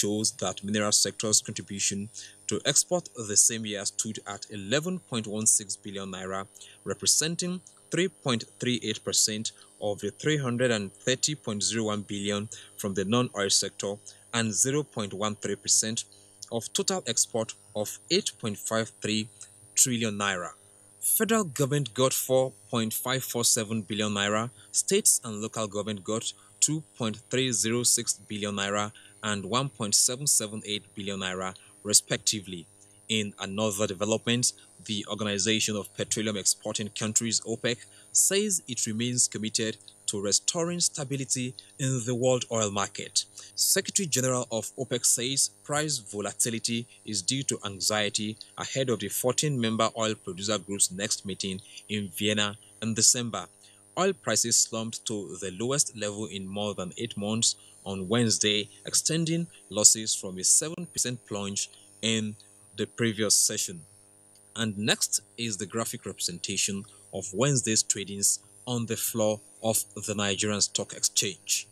shows that mineral sector's contribution to export the same year stood at 11.16 billion naira, representing 3.38% of the 330.01 billion from the non-oil sector and 0.13% of total export of 8.53 trillion naira. Federal government got 4.547 billion naira, states and local government got 2.306 billion naira and 1.778 billion naira, respectively. In another development, the Organization of Petroleum Exporting Countries, OPEC, says it remains committed to restoring stability in the world oil market. Secretary General of OPEC says price volatility is due to anxiety ahead of the 14-member oil producer group's next meeting in Vienna in December. Oil prices slumped to the lowest level in more than 8 months on Wednesday, extending losses from a 7% plunge in the previous session. And next is the graphic representation of Wednesday's tradings on the floor of the Nigerian Stock Exchange.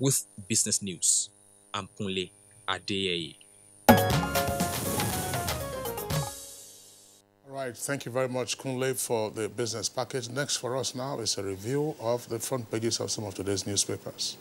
With business news, I'm Kunle Adeyeye. All right, thank you very much, Kunle, for the business package. Next for us now is a review of the front pages of some of today's newspapers.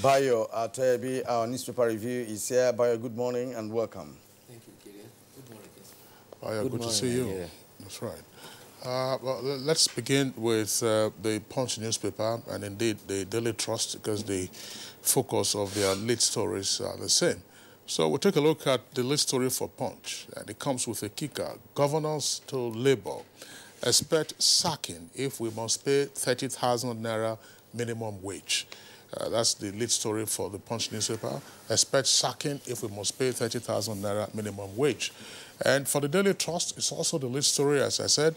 Bayo Atoyebi, our newspaper review is here. Bayo, good morning and welcome. Thank you, Gideon. Good morning. Bayo, good to see you. Yeah. That's right. Well, let's begin with the Punch newspaper and indeed the Daily Trust, because the focus of their lead stories are the same. So we'll take a look at the lead story for Punch, and it comes with a kicker. Governors to Labour expect sacking if we must pay 30,000 naira minimum wage. That's the lead story for the Punch newspaper. Expect sacking if we must pay 30,000 naira minimum wage. And for the Daily Trust, it's also the lead story, as I said.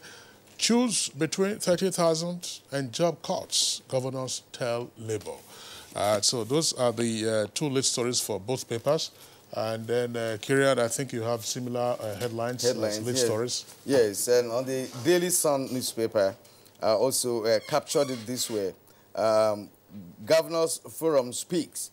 Choose between 30,000 and job cuts, governors tell Labour. So those are the two lead stories for both papers. And then, Kirian, I think you have similar headlines lead yes. stories. Yes, and on the Daily Sun newspaper, also captured it this way. Governors Forum speaks.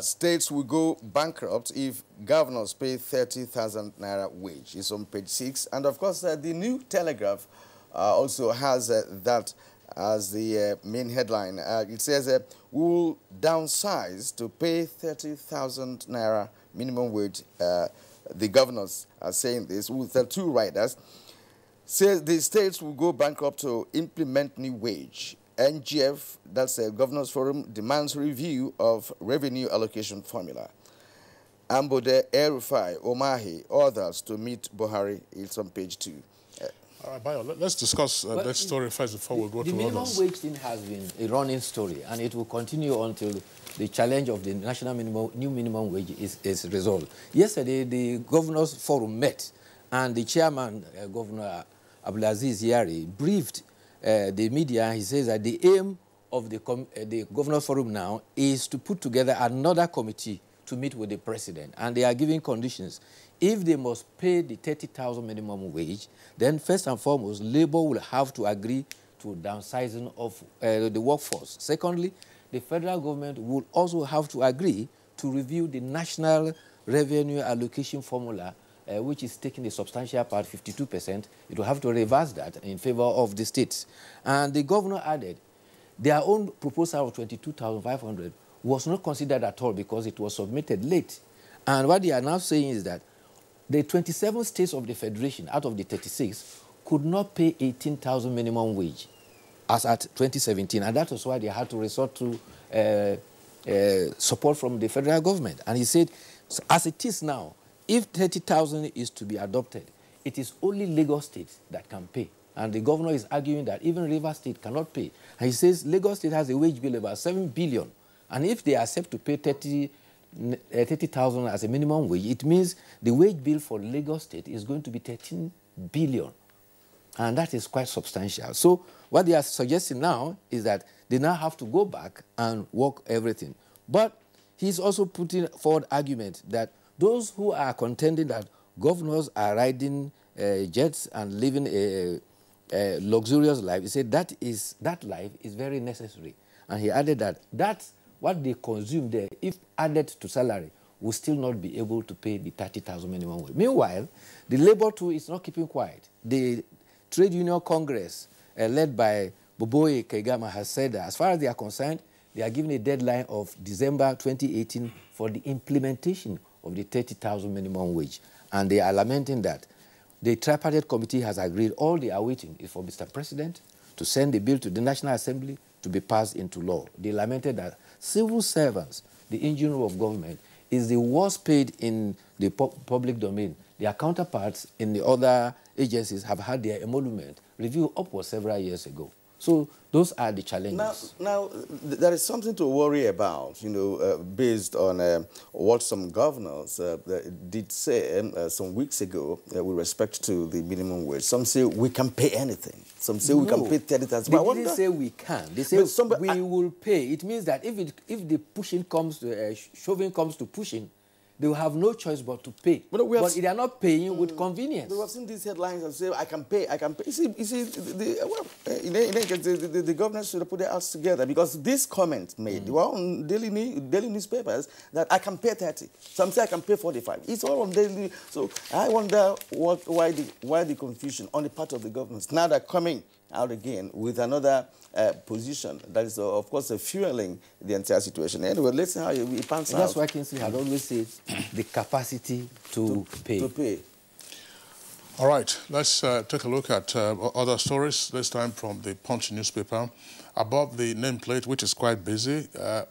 States will go bankrupt if governors pay 30,000 naira wage. It's on page 6. And of course, the New Telegraph also has that as the main headline. It says, we will downsize to pay 30,000 naira minimum wage. The governors are saying this with the two writers. Says the states will go bankrupt to implement new wage. NGF, that's the Governors Forum, demands review of revenue allocation formula. Ambode, El-Rufai, Omahi, others to meet Buhari. It's on page 2. All right, Bayo, let's discuss that story first before we go to others. The minimum wage thing has been a running story, and it will continue until the challenge of the national new minimum wage is resolved. Yesterday, the Governors Forum met, and the chairman, Governor Abdulaziz Yari, briefed the media. He says that the aim of the Governors Forum now is to put together another committee to meet with the president, and they are giving conditions. If they must pay the 30,000 minimum wage, then first and foremost, Labour will have to agree to downsizing of the workforce. Secondly, the federal government will also have to agree to review the national revenue allocation formula, which is taking a substantial part, 52%. It will have to reverse that in favor of the states. And the governor added, their own proposal of 22,500 was not considered at all because it was submitted late. And what they are now saying is that the 27 states of the federation out of the 36 could not pay 18,000 minimum wage. as at 2017, and that was why they had to resort to support from the federal government. And he said, so as it is now, if 30,000 is to be adopted, it is only Lagos State that can pay. And the governor is arguing that even River State cannot pay. And he says Lagos State has a wage bill of about 7 billion. And if they accept to pay 30,000 as a minimum wage, it means the wage bill for Lagos State is going to be 13 billion. And that is quite substantial. So what they are suggesting now is that they now have to go back and work everything. But he's also putting forward argument that those who are contending that governors are riding jets and living a luxurious life, he said that life is very necessary. And he added that that's what they consume there, if added to salary, will still not be able to pay the 30,000 minimum wage. Meanwhile, the labor too is not keeping quiet. The Trade Union Congress, led by Boboye Kegama, has said that as far as they are concerned, they are given a deadline of December 2018 for the implementation of the 30,000 minimum wage. And they are lamenting that the tripartite committee has agreed all they are waiting is for Mr. President to send the bill to the National Assembly to be passed into law. They lamented that civil servants, the engine room of government, is the worst paid in the public domain. Their counterparts in the other agencies have had their emolument reviewed upwards several years ago. So those are the challenges. Now there is something to worry about, you know, based on what some governors did say some weeks ago with respect to the minimum wage. Some say we can pay anything. Some say we can pay 30,000. They didn't say we can. They say we will pay. It means that if the pushing comes to shoving comes to pushing, they will have no choice but to pay. But they are not paying with convenience. We have seen these headlines and say, I can pay, I can pay. You see the government should have put their house together, because this comment made, they were on daily newspapers, that I can pay 30. Some say I can pay 45. It's all on daily. So I wonder why the confusion on the part of the governments. Now they're coming out again with another position that is, of course, fueling the entire situation. Anyway, let's see how it pans out. That's why Kingsley had always said the capacity to pay. All right, let's take a look at other stories, this time from the Punch newspaper. Above the nameplate, which is quite busy,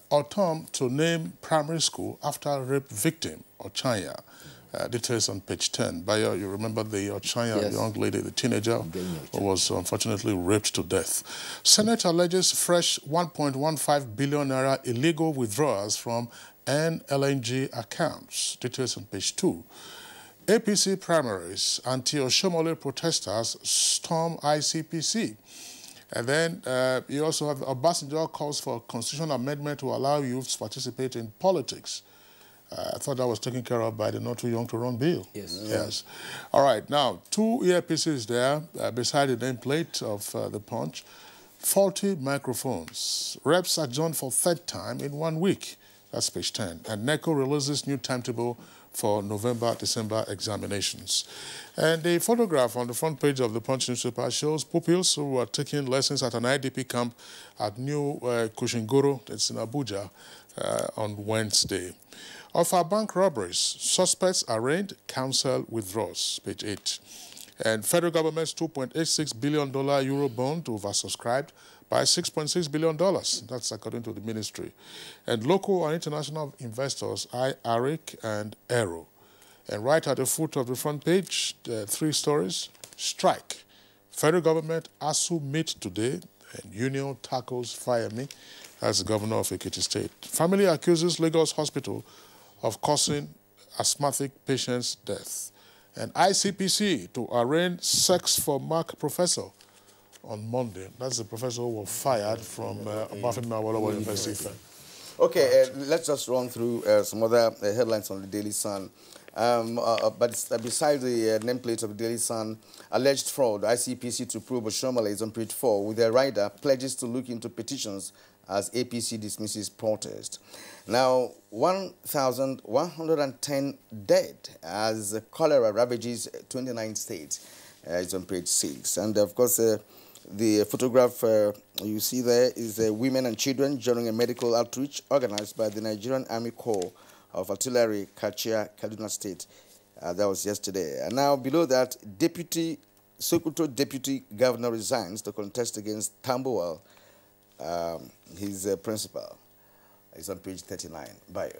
autumn to name primary school after rape victim, Ochanya. Details on page 10. Bayo, you remember the Ochanya young lady, the teenager, who was unfortunately raped to death. Senate alleges fresh 1.15 billion naira illegal withdrawals from NLNG accounts. Details on page 2. APC primaries, anti-Oshomole protesters storm ICPC. And then you also have Obasanjo calls for a constitutional amendment to allow youths to participate in politics. I thought that was taken care of by the Not Too Young to Run bill. Yes. Yes. All right. Now, 2 earpieces there beside the nameplate of the Punch. Faulty microphones. Reps adjourned for 3rd time in 1 week. That's page 10. And NECO releases new timetable for November-December examinations. And the photograph on the front page of the Punch newspaper shows pupils who are taking lessons at an IDP camp at New Kushingoro, it's in Abuja, on Wednesday. Of our bank robberies, suspects arraigned, counsel withdraws, page 8. And federal government's $2.86 billion euro bond oversubscribed by $6.6 billion. That's according to the ministry. And local and international investors, ARIC and Aero. And right at the foot of the front page, 3 stories. Strike. Federal government, ASU meet today, and union tackles fire me. That's the governor of Ekiti State. Family accuses Lagos Hospital of causing asthmatic patient's death. And ICPC to arraign sex for Mark professor on Monday. That's the professor who was fired from Obafemi University. Okay, let's just run through some other headlines on the Daily Sun. But besides the nameplate of the Daily Sun, alleged fraud, ICPC to probe Oshomole is on page 4, with their rider pledges to look into petitions as APC dismisses protest. Now, 1,110 dead as cholera ravages 29 states. It's on page 6. And, of course, the photograph you see there is women and children during a medical outreach organized by the Nigerian Army Corps of Artillery, Kachia, Kaduna State. That was yesterday. And now, below that, Deputy Sokoto Deputy Governor resigns to contest against Tambuwal, his principal. It's on page 39. Bio.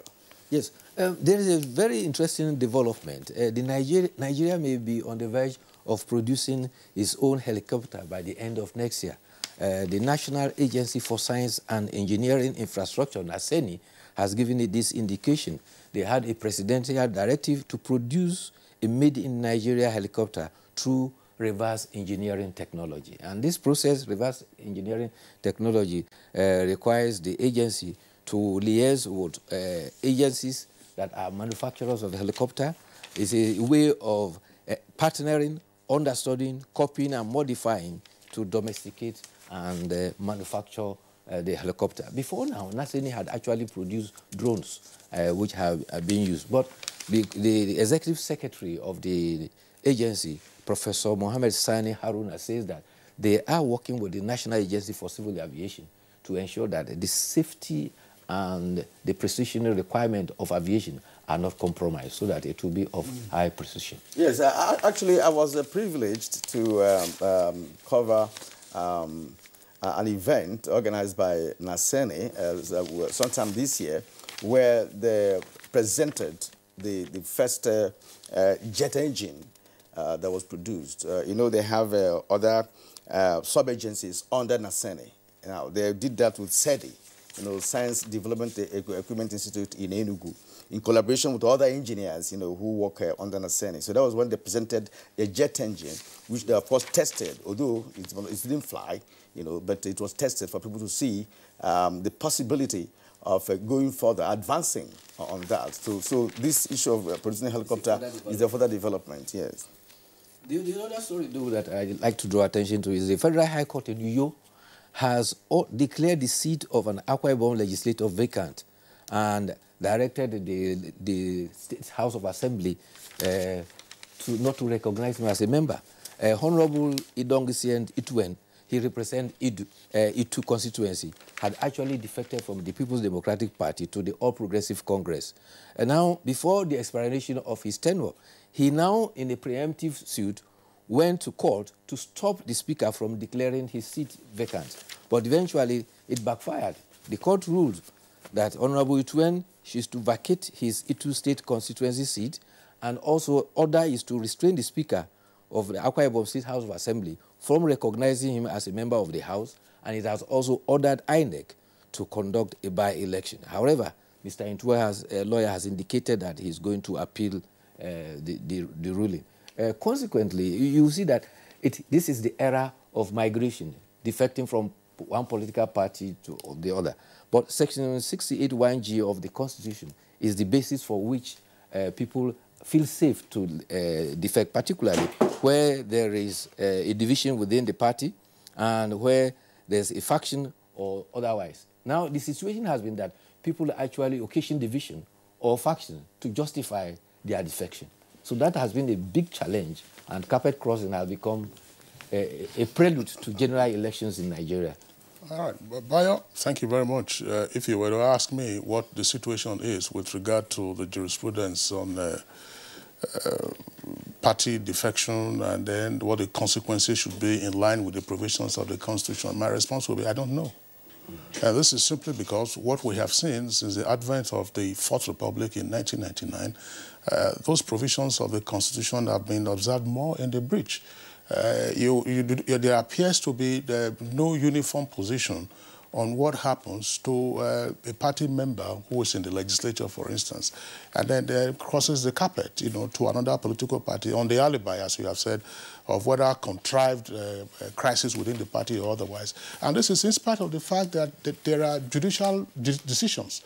Yes, there is a very interesting development. Nigeria may be on the verge of producing its own helicopter by the end of next year. The National Agency for Science and Engineering Infrastructure, NASENI, has given it this indication. They had a presidential directive to produce a made-in-Nigeria helicopter through reverse engineering technology. And this process, reverse engineering technology, requires the agency to liaise with agencies that are manufacturers of the helicopter. It's a way of partnering, understudying, copying, and modifying to domesticate and manufacture the helicopter. Before now, NASENI had actually produced drones which have been used. But the executive secretary of the agency, Professor Mohammed Sani Haruna, says that they are working with the National Agency for Civil Aviation to ensure that the safety and the precision requirement of aviation are not compromised, so that it will be of high precision. Yes, actually, I was privileged to cover an event organized by NASENI sometime this year, where they presented the first jet engine that was produced. You know, they have other sub-agencies under NASENI. Now, they did that with SEDI, you know, Science Development Equipment Institute in Enugu, in collaboration with other engineers, you know, who work under NASENI. So that was when they presented a jet engine, which they, of course, tested, although it didn't fly, you know, but it was tested for people to see the possibility of going further, advancing on that. So this issue of producing a helicopter is a further development, yes. The other story, though, that I'd like to draw attention to is the Federal High Court in Uyo has declared the seat of an Akwa Ibom legislator vacant and directed the State House of Assembly not to recognize him as a member. Honorable Idongisien Itwen, he represents Itu constituency, had actually defected from the People's Democratic Party to the All Progressive Congress. And now, before the expiration of his tenure, he now, in a preemptive suit, went to court to stop the speaker from declaring his seat vacant. But eventually, it backfired. The court ruled that Honorable Itwen is to vacate his Itu State constituency seat, and also order is to restrain the speaker of the Akwa Ibom State House of Assembly from recognizing him as a member of the House, and it has also ordered INEC to conduct a by-election. However, Mr. Intua's lawyer has indicated that he's going to appeal the ruling. Consequently, you see that this is the era of migration, defecting from one political party to the other. But Section 68(1)(g) of the Constitution is the basis for which people feel safe to defect, particularly where there is a division within the party and where there's a faction or otherwise. Now, the situation has been that people actually occasion division or faction to justify their defection. So that has been a big challenge, and carpet crossing has become a prelude to general elections in Nigeria. All right. Bayo, thank you very much. If you were to ask me what the situation is with regard to the jurisprudence on party defection and then what the consequences should be in line with the provisions of the Constitution, my response will be, I don't know. And this is simply because what we have seen since the advent of the Fourth Republic in 1999, those provisions of the Constitution have been observed more in the breach. There appears to be no uniform position on what happens to a party member who is in the legislature, for instance, and then crosses the carpet, you know, to another political party on the alibi, as you have said, of whether contrived crisis within the party or otherwise. And this is in spite of the fact that there are judicial decisions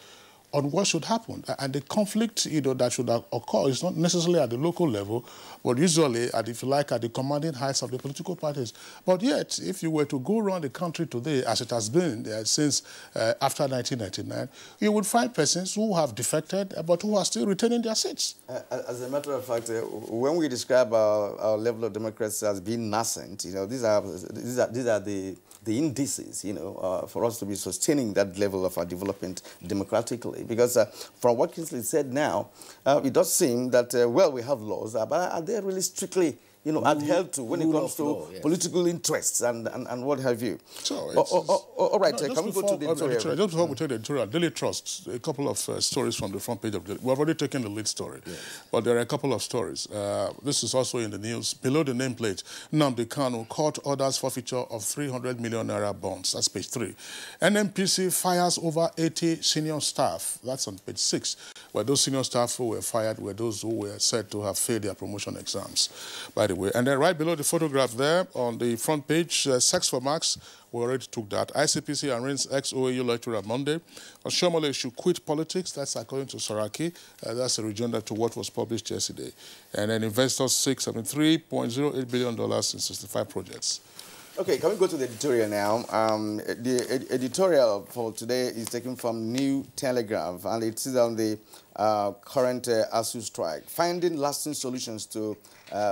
on what should happen. And the conflict, you know, that should occur is not necessarily at the local level, but usually, if you like, at the commanding heights of the political parties. But yet, if you were to go around the country today, as it has been since after 1999, you would find persons who have defected, but who are still retaining their seats. As a matter of fact, when we describe our level of democracy as being nascent, you know, these are the indices, you know, for us to be sustaining that level of our development democratically. Because from what Kingsley said now, it does seem that, well, we have laws, but are they really strictly adhere to when it comes to political interests and what have you. So, all right, can we go to the editorial? Just before we take the editorial, Daily Trust, a couple of stories from the front page of the... We've already taken the lead story, but there are a couple of stories. This is also in the news. Below the nameplate, Nnamdi Kanu court orders forfeiture of 300 million naira bonds. That's page 3. NNPC fires over 80 senior staff. That's on page 6. Where those senior staff who were fired were those who were said to have failed their promotion exams, by the way. And then right below the photograph there, on the front page, Sex for Marks, we already took that. ICPC arraigns ex-OAU lecturer Monday. Oshomole should quit politics. That's according to Saraki. That's a rejoinder to what was published yesterday. And then investors seek $73.08 billion in 65 projects. Okay, can we go to the editorial now? The editorial for today is taken from New Telegraph, and it is on the current ASU strike, finding lasting solutions to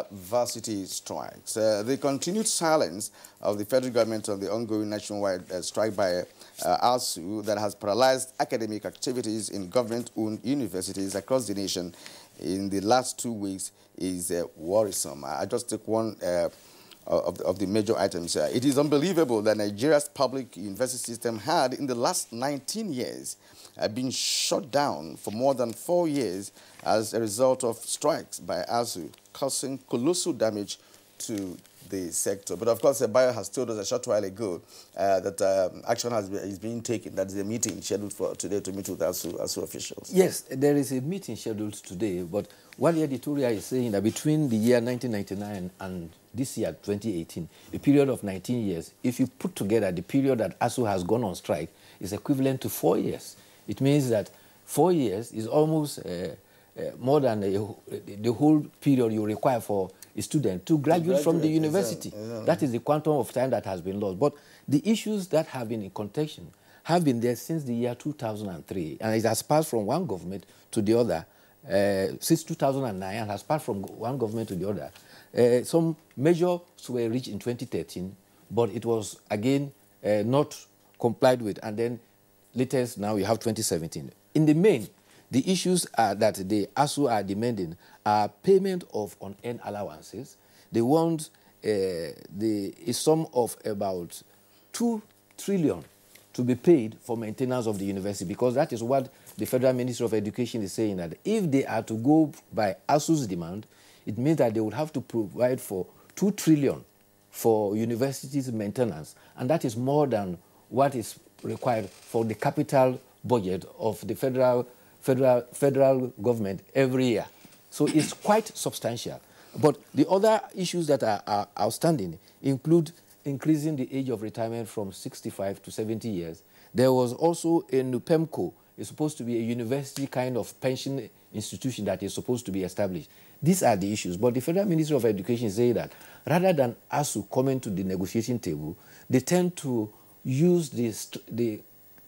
varsity strikes. The continued silence of the federal government on the ongoing nationwide strike by ASU that has paralyzed academic activities in government-owned universities across the nation in the last 2 weeks is worrisome. I just took one of the major items. It is unbelievable that Nigeria's public university system had, in the last 19 years, been shut down for more than 4 years as a result of strikes by ASU, causing colossal damage to the sector. But of course, Bayo has told us a short while ago that action is being taken. That is a meeting scheduled for today to meet with ASU officials. Yes, there is a meeting scheduled today, but what the editorial is saying that between the year 1999 and this year, 2018, a period of 19 years, if you put together the period that ASU has gone on strike, is equivalent to 4 years. It means that 4 years is almost more than the whole period you require for a student to graduate from the university. Exactly. That is the quantum of time that has been lost. But the issues that have been in contention have been there since the year 2003, and it has passed from one government to the other since 2009, and has passed from one government to the other. Some measures were reached in 2013, but it was, again, not complied with. And then latest, now we have 2017. In the main, the issues are that the ASU are demanding are payment of unearned allowances. They want a sum of about 2 trillion to be paid for maintenance of the university, because that is what the Federal Ministry of Education is saying, that if they are to go by ASU's demand, it means that they would have to provide for 2 trillion for universities' maintenance, and that is more than what is required for the capital budget of the federal government every year. So it's quite substantial. But the other issues that are outstanding include increasing the age of retirement from 65 to 70 years. There was also a NUPEMCO. It's supposed to be a university kind of pension institution that is supposed to be established. These are the issues. But the Federal Ministry of Education say that rather than ASU coming to the negotiating table, they tend to use the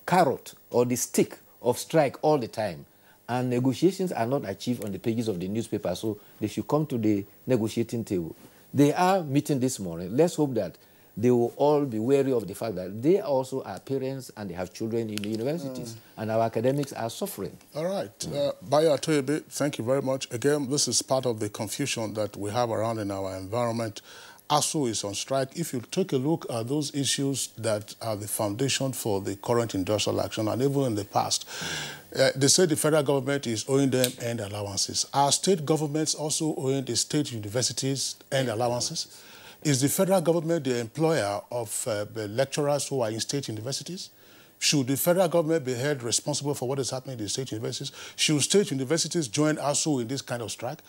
carrot or the stick of strike all the time. And negotiations are not achieved on the pages of the newspaper, so they should come to the negotiating table. They are meeting this morning. Let's hope that they will all be wary of the fact that they also are parents and they have children in the universities, and our academics are suffering. All right. Bayo Atoyebe, thank you very much. Again, this is part of the confusion that we have around in our environment. ASU is on strike. If you take a look at those issues that are the foundation for the current industrial action, and even in the past, they say the federal government is owing them end allowances. Are state governments also owing the state universities end allowances? Is the federal government the employer of the lecturers who are in state universities? Should the federal government be held responsible for what is happening in the state universities? Should state universities join ASU in this kind of strike?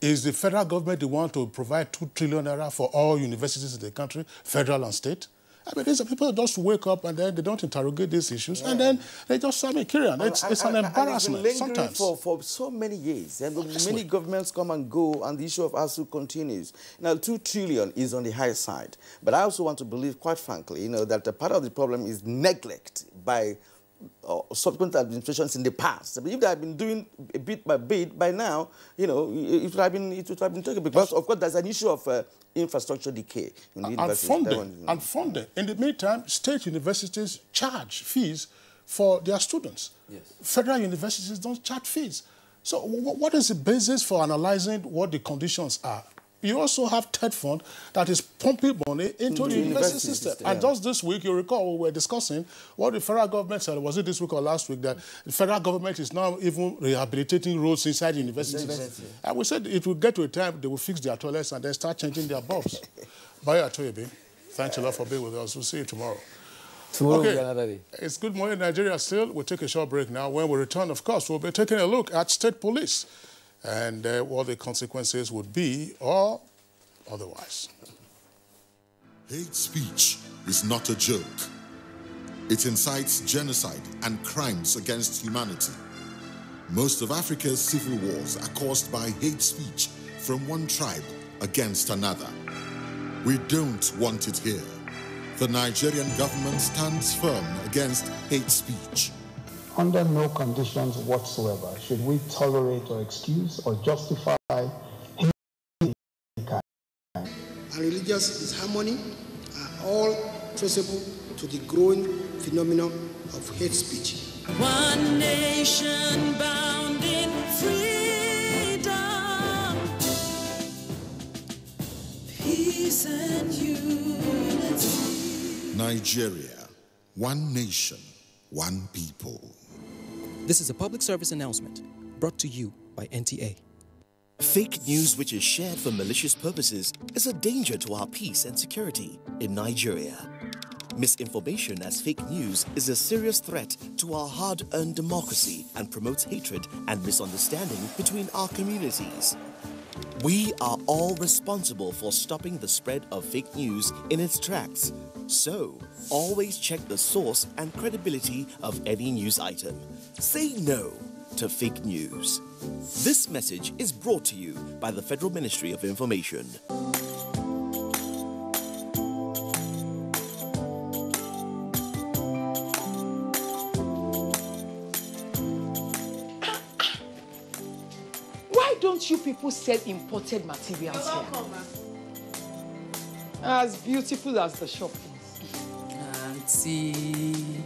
Is the federal government the one to provide 2 trillion naira for all universities in the country, federal and state? I mean, these are people that just wake up and then they don't interrogate these issues, and then they just, I mean, carry on. It's an embarrassment sometimes. For so many years, and many governments come and go, and the issue of ASU continues. Now, 2 trillion is on the high side, but I also want to believe, quite frankly, that a part of the problem is neglect by subsequent administrations in the past. But if they had been doing a bit by bit, by now, it would have been taken, because of course there's an issue of infrastructure decay in the university. And funding. In the meantime, state universities charge fees for their students. Yes. Federal universities don't charge fees. So what is the basis for analyzing what the conditions are you also have TED Fund that is pumping money into the university system. And just this week, you recall, we were discussing what the federal government said, was it this week or last week, that the federal government is now even rehabilitating roads inside the universities. And we said it will get to a time they will fix their toilets and then start changing their bulbs. Bye, Atoyebe. Thanks a lot for being with us. We'll see you tomorrow. Tomorrow will be another day. It's Good Morning Nigeria still. We'll take a short break now. When we return, of course, we'll be taking a look at state police and what the consequences would be or otherwise. Hate speech is not a joke. It incites genocide and crimes against humanity. Most of Africa's civil wars are caused by hate speech from one tribe against another. We don't want it here. The Nigerian government stands firm against hate speech. Under no conditions whatsoever should we tolerate or excuse or justify hate. And religious disharmony are all traceable to the growing phenomenon of hate speech. One nation bound in freedom, peace and unity. Nigeria, one nation, one people. This is a public service announcement brought to you by NTA. Fake news which is shared for malicious purposes is a danger to our peace and security in Nigeria. Misinformation as fake news is a serious threat to our hard-earned democracy and promotes hatred and misunderstanding between our communities. We are all responsible for stopping the spread of fake news in its tracks. So, always check the source and credibility of any news item. Say no to fake news. This message is brought to you by the Federal Ministry of Information. Why don't you people sell imported materials here? As beautiful as the shop is. Auntie,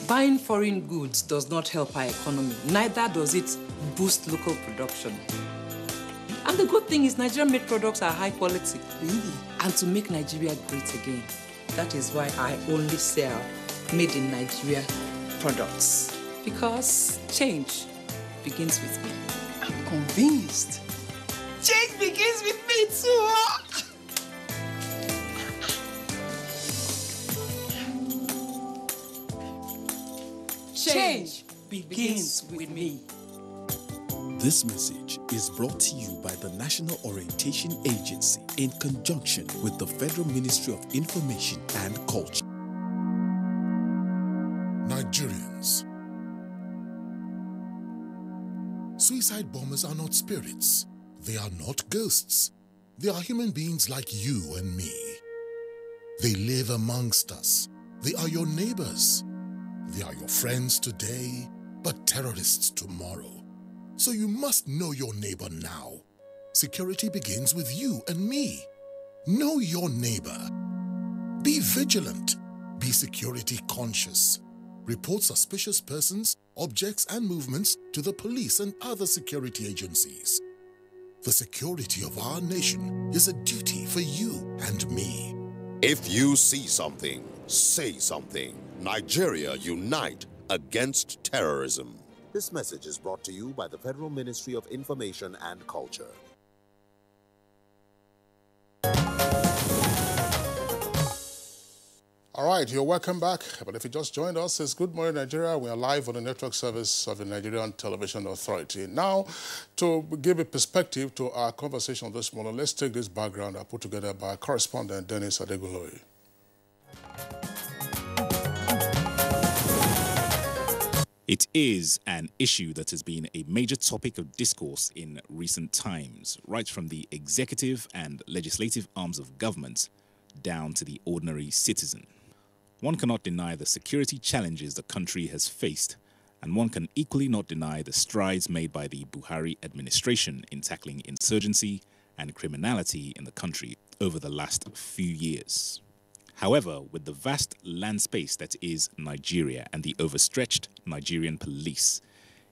buying foreign goods does not help our economy. Neither does it boost local production. And the good thing is Nigerian-made products are high quality. And to make Nigeria great again, that is why I only sell made in Nigeria products. Because change begins with me. I'm convinced. Change begins with me too. Change begins with me. This message is brought to you by the National Orientation Agency in conjunction with the Federal Ministry of Information and Culture. Nigerians. Suicide bombers are not spirits. They are not ghosts. They are human beings like you and me. They live amongst us. They are your neighbors. They are your friends today, but terrorists tomorrow. So you must know your neighbor now. Security begins with you and me. Know your neighbor. Be vigilant. Be security conscious. Report suspicious persons, objects, and movements to the police and other security agencies. The security of our nation is a duty for you and me. If you see something, say something. Nigeria, unite against terrorism. This message is brought to you by the Federal Ministry of Information and Culture. All right, you're welcome back. But if you just joined us, it's Good Morning Nigeria. We are live on the network service of the Nigerian Television Authority. Now, to give a perspective to our conversation this morning, let's take this background I put together by correspondent Dennis Adegoloye. It is an issue that has been a major topic of discourse in recent times, right from the executive and legislative arms of government down to the ordinary citizen. One cannot deny the security challenges the country has faced, and one can equally not deny the strides made by the Buhari administration in tackling insurgency and criminality in the country over the last few years. However, with the vast land space that is Nigeria and the overstretched Nigerian police,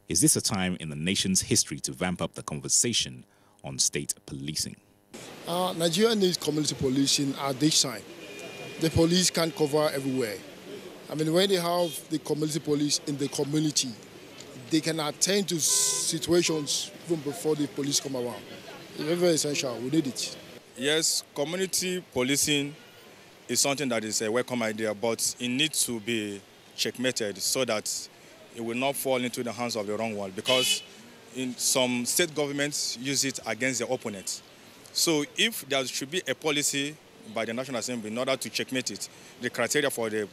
is this a time in the nation's history to vamp up the conversation on state policing. Nigeria needs community policing at this time. The police can't cover everywhere. I mean, when they have the community police in the community, they can attend to situations even before the police come around. It's very, very essential. We need it. Yes, community policing is something that is a welcome idea, but it needs to be checkmated so that it will not fall into the hands of the wrong one, because in some state governments use it against their opponents. So if there should be a policy by the National Assembly in order to checkmate it, the criteria for the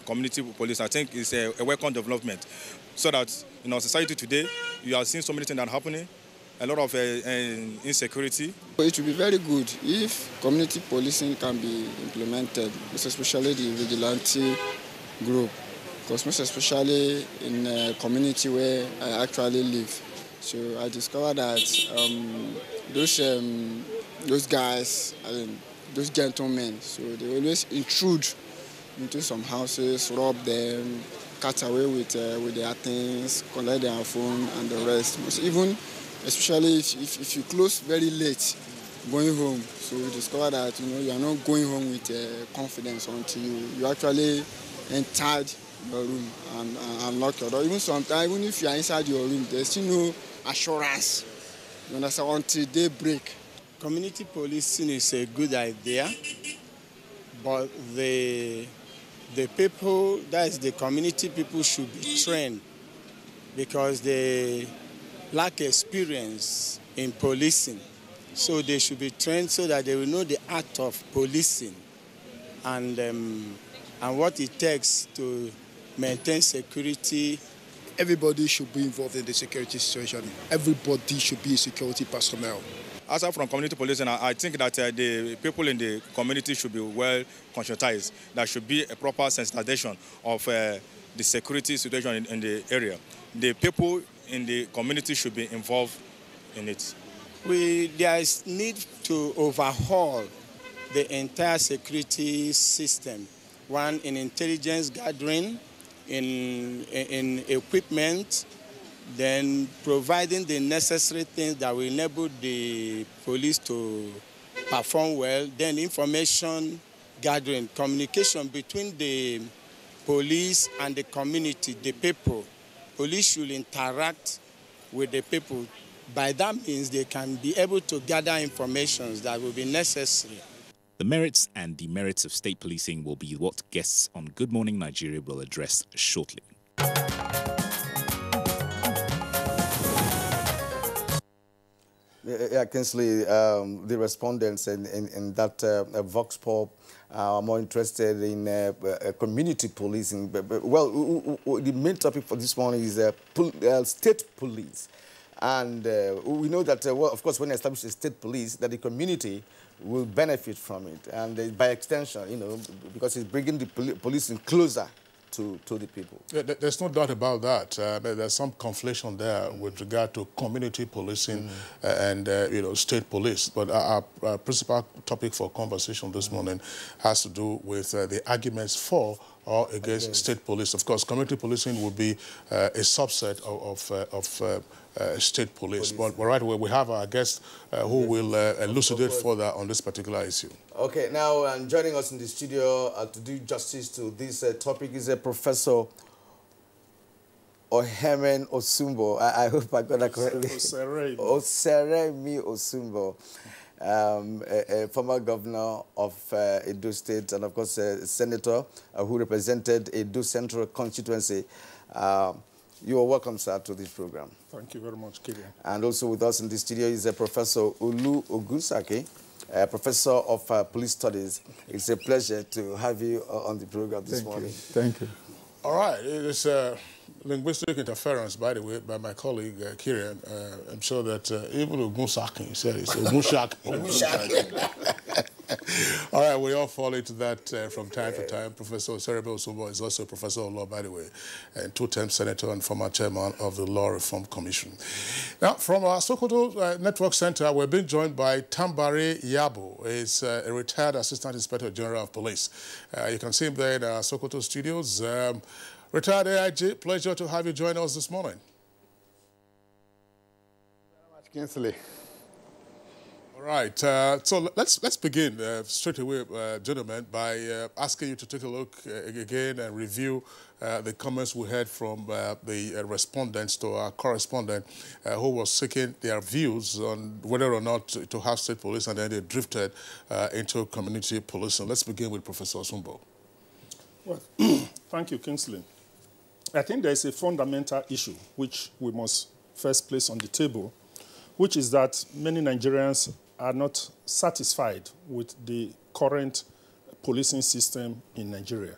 community police, I think, is a welcome development. So that in our society today, you are seeing so many things that are happening, a lot of insecurity. It would be very good if community policing can be implemented, most especially the vigilante group, because most especially in a community where I actually live. So I discovered that those guys, those gentlemen, so they always intrude into some houses, rob them, cut away with their things, collect their phone and the rest. Even, especially if you close very late going home, so you discover that you are not going home with confidence until you actually entered your room and lock your door. Even sometimes, even if you are inside your room, there's still no assurance, you understand, until they break. Community policing is a good idea, but the people, that is the community people, should be trained, because they lack experience in policing. So they should be trained so that they will know the art of policing and what it takes to maintain security. Everybody should be involved in the security situation. Everybody should be security personnel. Aside from community policing, I think that the people in the community should be well conscientized. There should be a proper sensitization of the security situation in the area. The people in the community should be involved in it. There is need to overhaul the entire security system. One, in intelligence gathering, in equipment, then providing the necessary things that will enable the police to perform well, then information gathering, communication between the police and the community, the people. Police should interact with the people. By that means, they can be able to gather information that will be necessary. The merits and demerits of state policing will be what guests on Good Morning Nigeria will address shortly. Yeah, Kingsley, the respondents in that Vox Pop are more interested in community policing. Well, the main topic for this morning is state police. And we know that, well, of course, when you establish a state police, that the community will benefit from it. And by extension, because it's bringing the policing closer to the people. Yeah, there's no doubt about that. There's some conflation there with regard to community policing and state police. But our principal topic for conversation this morning has to do with the arguments for or against state police. Of course, community policing would be a subset of state police. But right away, we have our guest who will elucidate further on this particular issue. Okay, now joining us in the studio to do justice to this topic is Professor Ohemen Osumbo. I hope I got that correctly. Oseremi Osumbo, a former governor of Edo State and, of course, a senator who represented Edo Central constituency. You are welcome, sir, to this program. Thank you very much, Kirian. And also with us in the studio is Professor Olu Ogunsake, Professor of Police Studies. It's a pleasure to have you on the program this morning. Thank you. All right. It's linguistic interference, by the way, by my colleague, Kirian. I'm sure that even Ogunsake said it's Ogunsake. All right, we all fall into that from time to time. Professor Oseremi Osumbo is also a professor of law, by the way, and two-term senator and former chairman of the Law Reform Commission. Now, from our Sokoto Network Center, we're being joined by Tambari Yabo. He's a retired Assistant Inspector General of Police. You can see him there in our Sokoto studios. Retired AIG, pleasure to have you join us this morning. Thank you very much, Kingsley. Right. So let's begin straight away, gentlemen, by asking you to take a look again and review the comments we heard from the respondents to our correspondent who was seeking their views on whether or not to have state police, and then they drifted into community policing. Let's begin with Professor Osumbo. Well, thank you, Kingsley. I think there is a fundamental issue which we must first place on the table, which is that many Nigerians are not satisfied with the current policing system in Nigeria.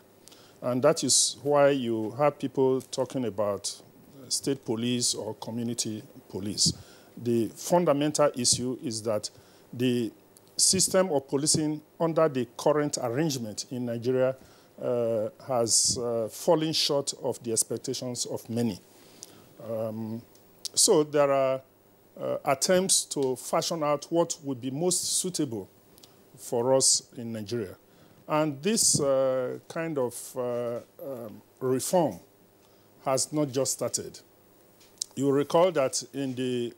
And that is why you have people talking about state police or community police. The fundamental issue is that the system of policing under the current arrangement in Nigeria has fallen short of the expectations of many. So there are attempts to fashion out what would be most suitable for us in Nigeria. And this kind of reform has not just started. You recall that in the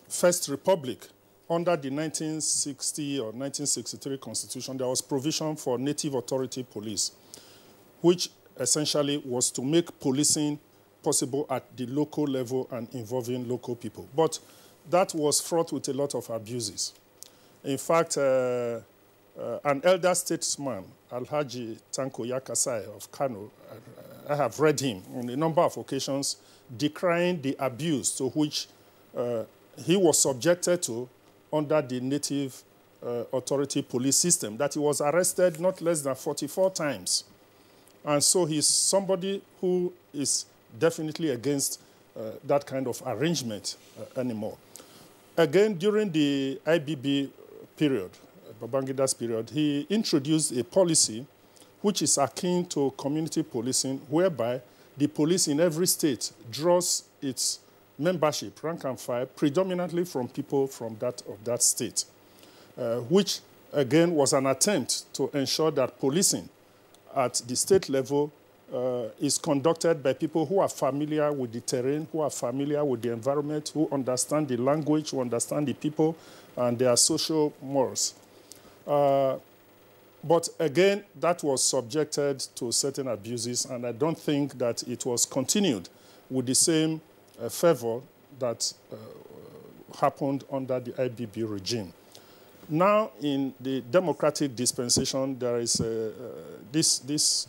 First Republic, under the 1960 or 1963 Constitution, there was provision for native authority police, which essentially was to make policing possible at the local level and involving local people. But that was fraught with a lot of abuses. In fact, an elder statesman, Alhaji Tanko Yakasai of Kano, I have read him on a number of occasions decrying the abuse to which he was subjected to under the native authority police system, that he was arrested not less than 44 times. And so he's somebody who is definitely against that kind of arrangement anymore. Again, during the IBB period, Babangida's period, he introduced a policy which is akin to community policing, whereby the police in every state draws its membership, rank and file, predominantly from people from that state, which, again, was an attempt to ensure that policing at the state level is conducted by people who are familiar with the terrain, who are familiar with the environment, who understand the language, who understand the people and their social mores. But again, that was subjected to certain abuses, and I don't think that it was continued with the same fervor that happened under the IBB regime. Now, in the democratic dispensation, there is this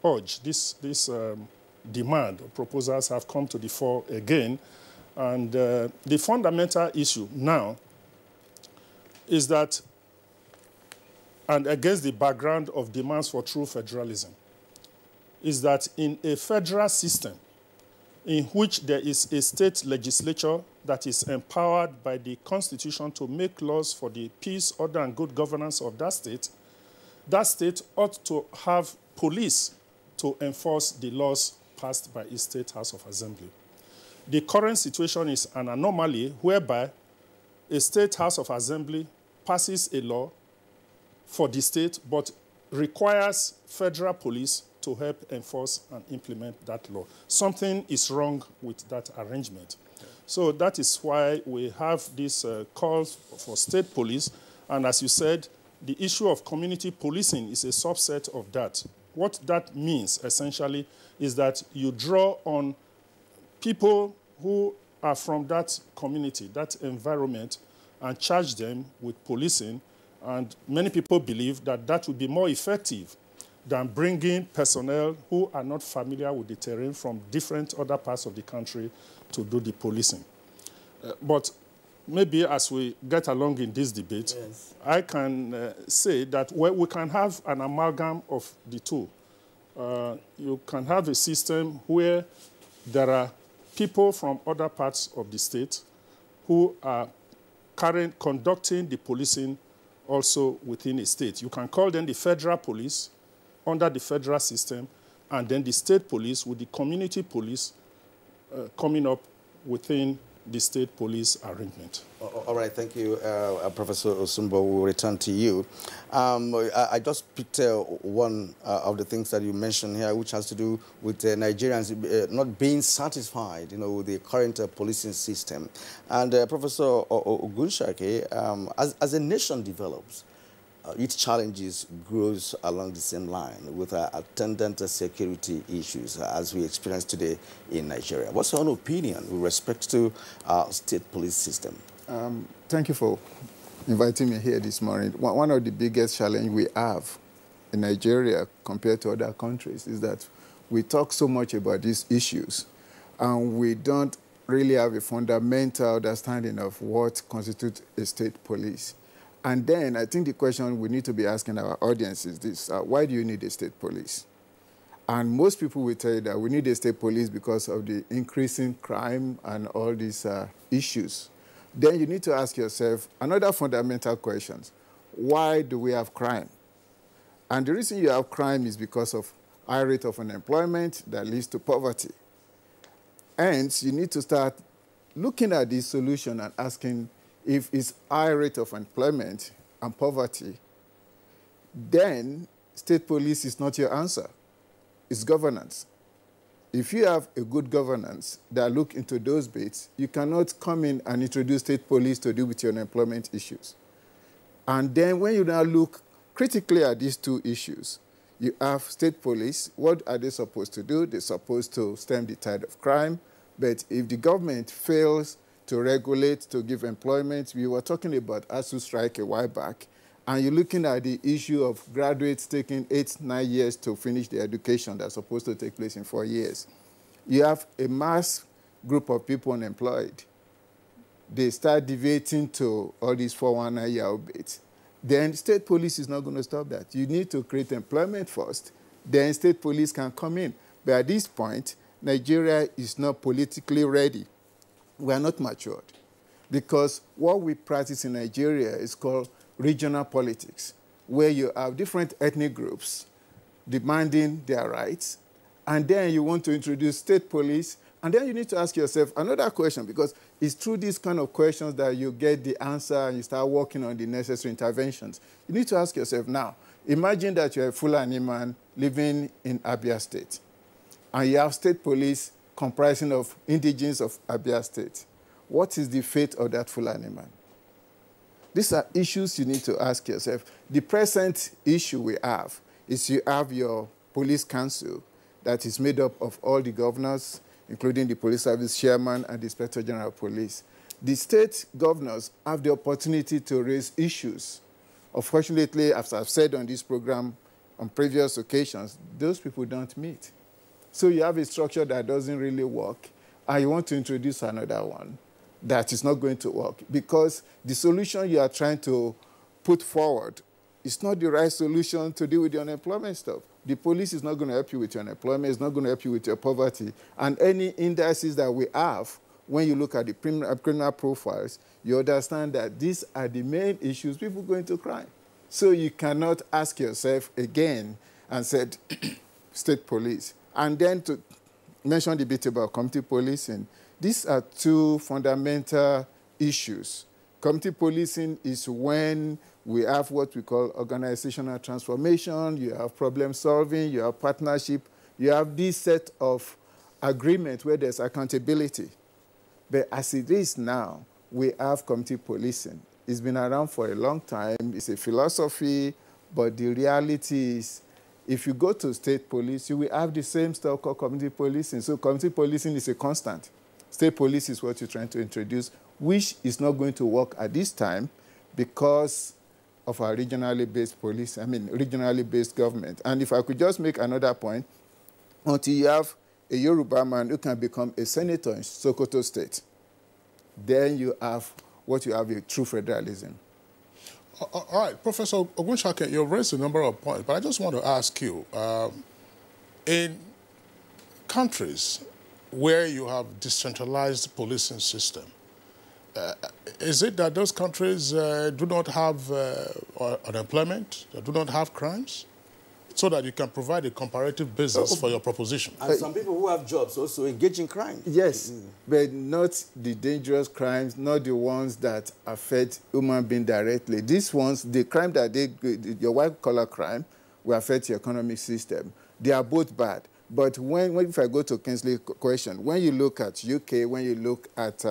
urge, this demand, proposals have come to the fore again. And the fundamental issue now is that, and against the background of demands for true federalism, is that in a federal system in which there is a state legislature that is empowered by the Constitution to make laws for the peace, order, and good governance of that state ought to have police to enforce the laws passed by its State House of Assembly. The current situation is an anomaly whereby a State House of Assembly passes a law for the state but requires federal police to help enforce and implement that law. Something is wrong with that arrangement. So that is why we have this call for state police. And as you said, the issue of community policing is a subset of that. What that means, essentially, is that you draw on people who are from that community, that environment, and charge them with policing. And many people believe that that would be more effective than bringing personnel who are not familiar with the terrain from different other parts of the country to do the policing. But maybe as we get along in this debate, yes, I can say that we can have an amalgam of the two. You can have a system where there are people from other parts of the state who are conducting the policing also within a state. You can call them the federal police under the federal system, and then the state police with the community police coming up within the state police arrangement. All right, thank you, Professor Osumbo. We'll return to you. I just picked one of the things that you mentioned here, which has to do with Nigerians not being satisfied, with the current policing system. And Professor Ogunshake, as a nation develops, its challenges grows along the same line with attendant security issues as we experience today in Nigeria. What's your own opinion with respect to our state police system? Thank you for inviting me here this morning. One of the biggest challenges we have in Nigeria compared to other countries is that we talk so much about these issues and we don't really have a fundamental understanding of what constitutes a state police. And then I think the question we need to be asking our audience is this: why do you need a state police? And most people will tell you that we need a state police because of the increasing crime and all these issues. Then you need to ask yourself another fundamental question: why do we have crime? And the reason you have crime is because of high rate of unemployment that leads to poverty. Hence, you need to start looking at this solution and asking, if it's high rate of employment and poverty, then state police is not your answer. It's governance. If you have a good governance that look into those bits, you cannot come in and introduce state police to deal with your unemployment issues. And then when you now look critically at these two issues, you have state police. What are they supposed to do? They're supposed to stem the tide of crime. But if the government fails to regulate, to give employment, we were talking about ASU strike a while back, and you're looking at the issue of graduates taking 8-9 years to finish their education that's supposed to take place in 4 years. You have a mass group of people unemployed. They start deviating to all these 419-year-old bits. Then state police is not going to stop that. You need to create employment first. Then state police can come in. But at this point, Nigeria is not politically ready. We are not matured. Because what we practice in Nigeria is called regional politics, where you have different ethnic groups demanding their rights, and then you want to introduce state police, and then you need to ask yourself another question, because it's through these kind of questions that you get the answer and you start working on the necessary interventions. You need to ask yourself now, imagine that you're a Fulani man living in Abia State, and you have state police comprising of indigenes of Abia State. What is the fate of that Fulani man? These are issues you need to ask yourself. The present issue we have is you have your police council that is made up of all the governors, including the police service chairman and the inspector general of police. The state governors have the opportunity to raise issues. Unfortunately, as I've said on this program on previous occasions, those people don't meet. So you have a structure that doesn't really work, and you want to introduce another one that is not going to work, because the solution you are trying to put forward is not the right solution to deal with the unemployment stuff. The police is not going to help you with your unemployment, it's not going to help you with your poverty. And any indices that we have, when you look at the criminal profiles, you understand that these are the main issues people go into crime. So you cannot ask yourself again and said, state police. And then to mention the bit about community policing, these are two fundamental issues. Community policing is when we have what we call organizational transformation, you have problem solving, you have partnership, you have this set of agreement where there's accountability. But as it is now, we have community policing. It's been around for a long time, it's a philosophy, but the reality is, if you go to state police, you will have the same stuff called community policing. So community policing is a constant. State police is what you're trying to introduce, which is not going to work at this time because of our regionally based government. And if I could just make another point, until you have a Yoruba man who can become a senator in Sokoto State, then you have what you have, a true federalism. All right, Professor Ogunshake, you've raised a number of points, but I just want to ask you, in countries where you have decentralized policing system, is it that those countries do not have unemployment, do not have crimes? so that you can provide a comparative basis for your proposition. And some people who have jobs also engage in crime. Yes, but not the dangerous crimes, not the ones that affect human beings directly. These ones, the crime that your white-collar crime, will affect your economic system. They are both bad. But if I go to Kingsley's question, when you look at UK, when you look at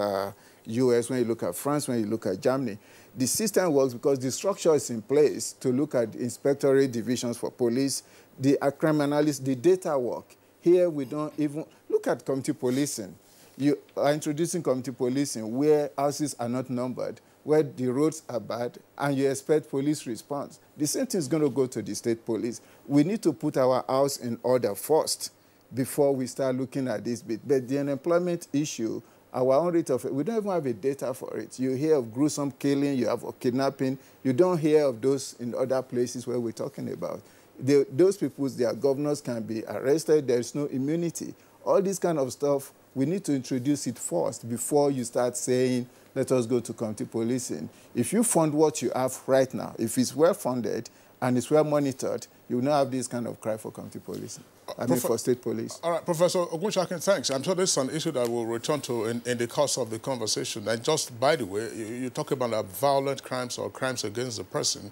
US, when you look at France, when you look at Germany, the system works because the structure is in place to look at inspectorate divisions for police, the criminalists, the data work. Here we don't even look at community policing. You are introducing community policing where houses are not numbered, where the roads are bad, and you expect police response. The same thing is going to go to the state police. We need to put our house in order first before we start looking at this bit. But the unemployment issue, our own rate of it, we don't even have a data for it. You hear of gruesome killing, you have kidnapping. You don't hear of those in other places where we're talking about. Those people, their governors can be arrested. There's no immunity. All this kind of stuff, we need to introduce it first before you start saying, let us go to county policing. If you fund what you have right now, if it's well funded and it's well monitored, you will not have this kind of cry for county policing. For state police. All right, Professor Ogunchakin, thanks. I'm sure this is an issue that we'll return to in the course of the conversation. And just by the way, you talk about violent crimes or crimes against the person.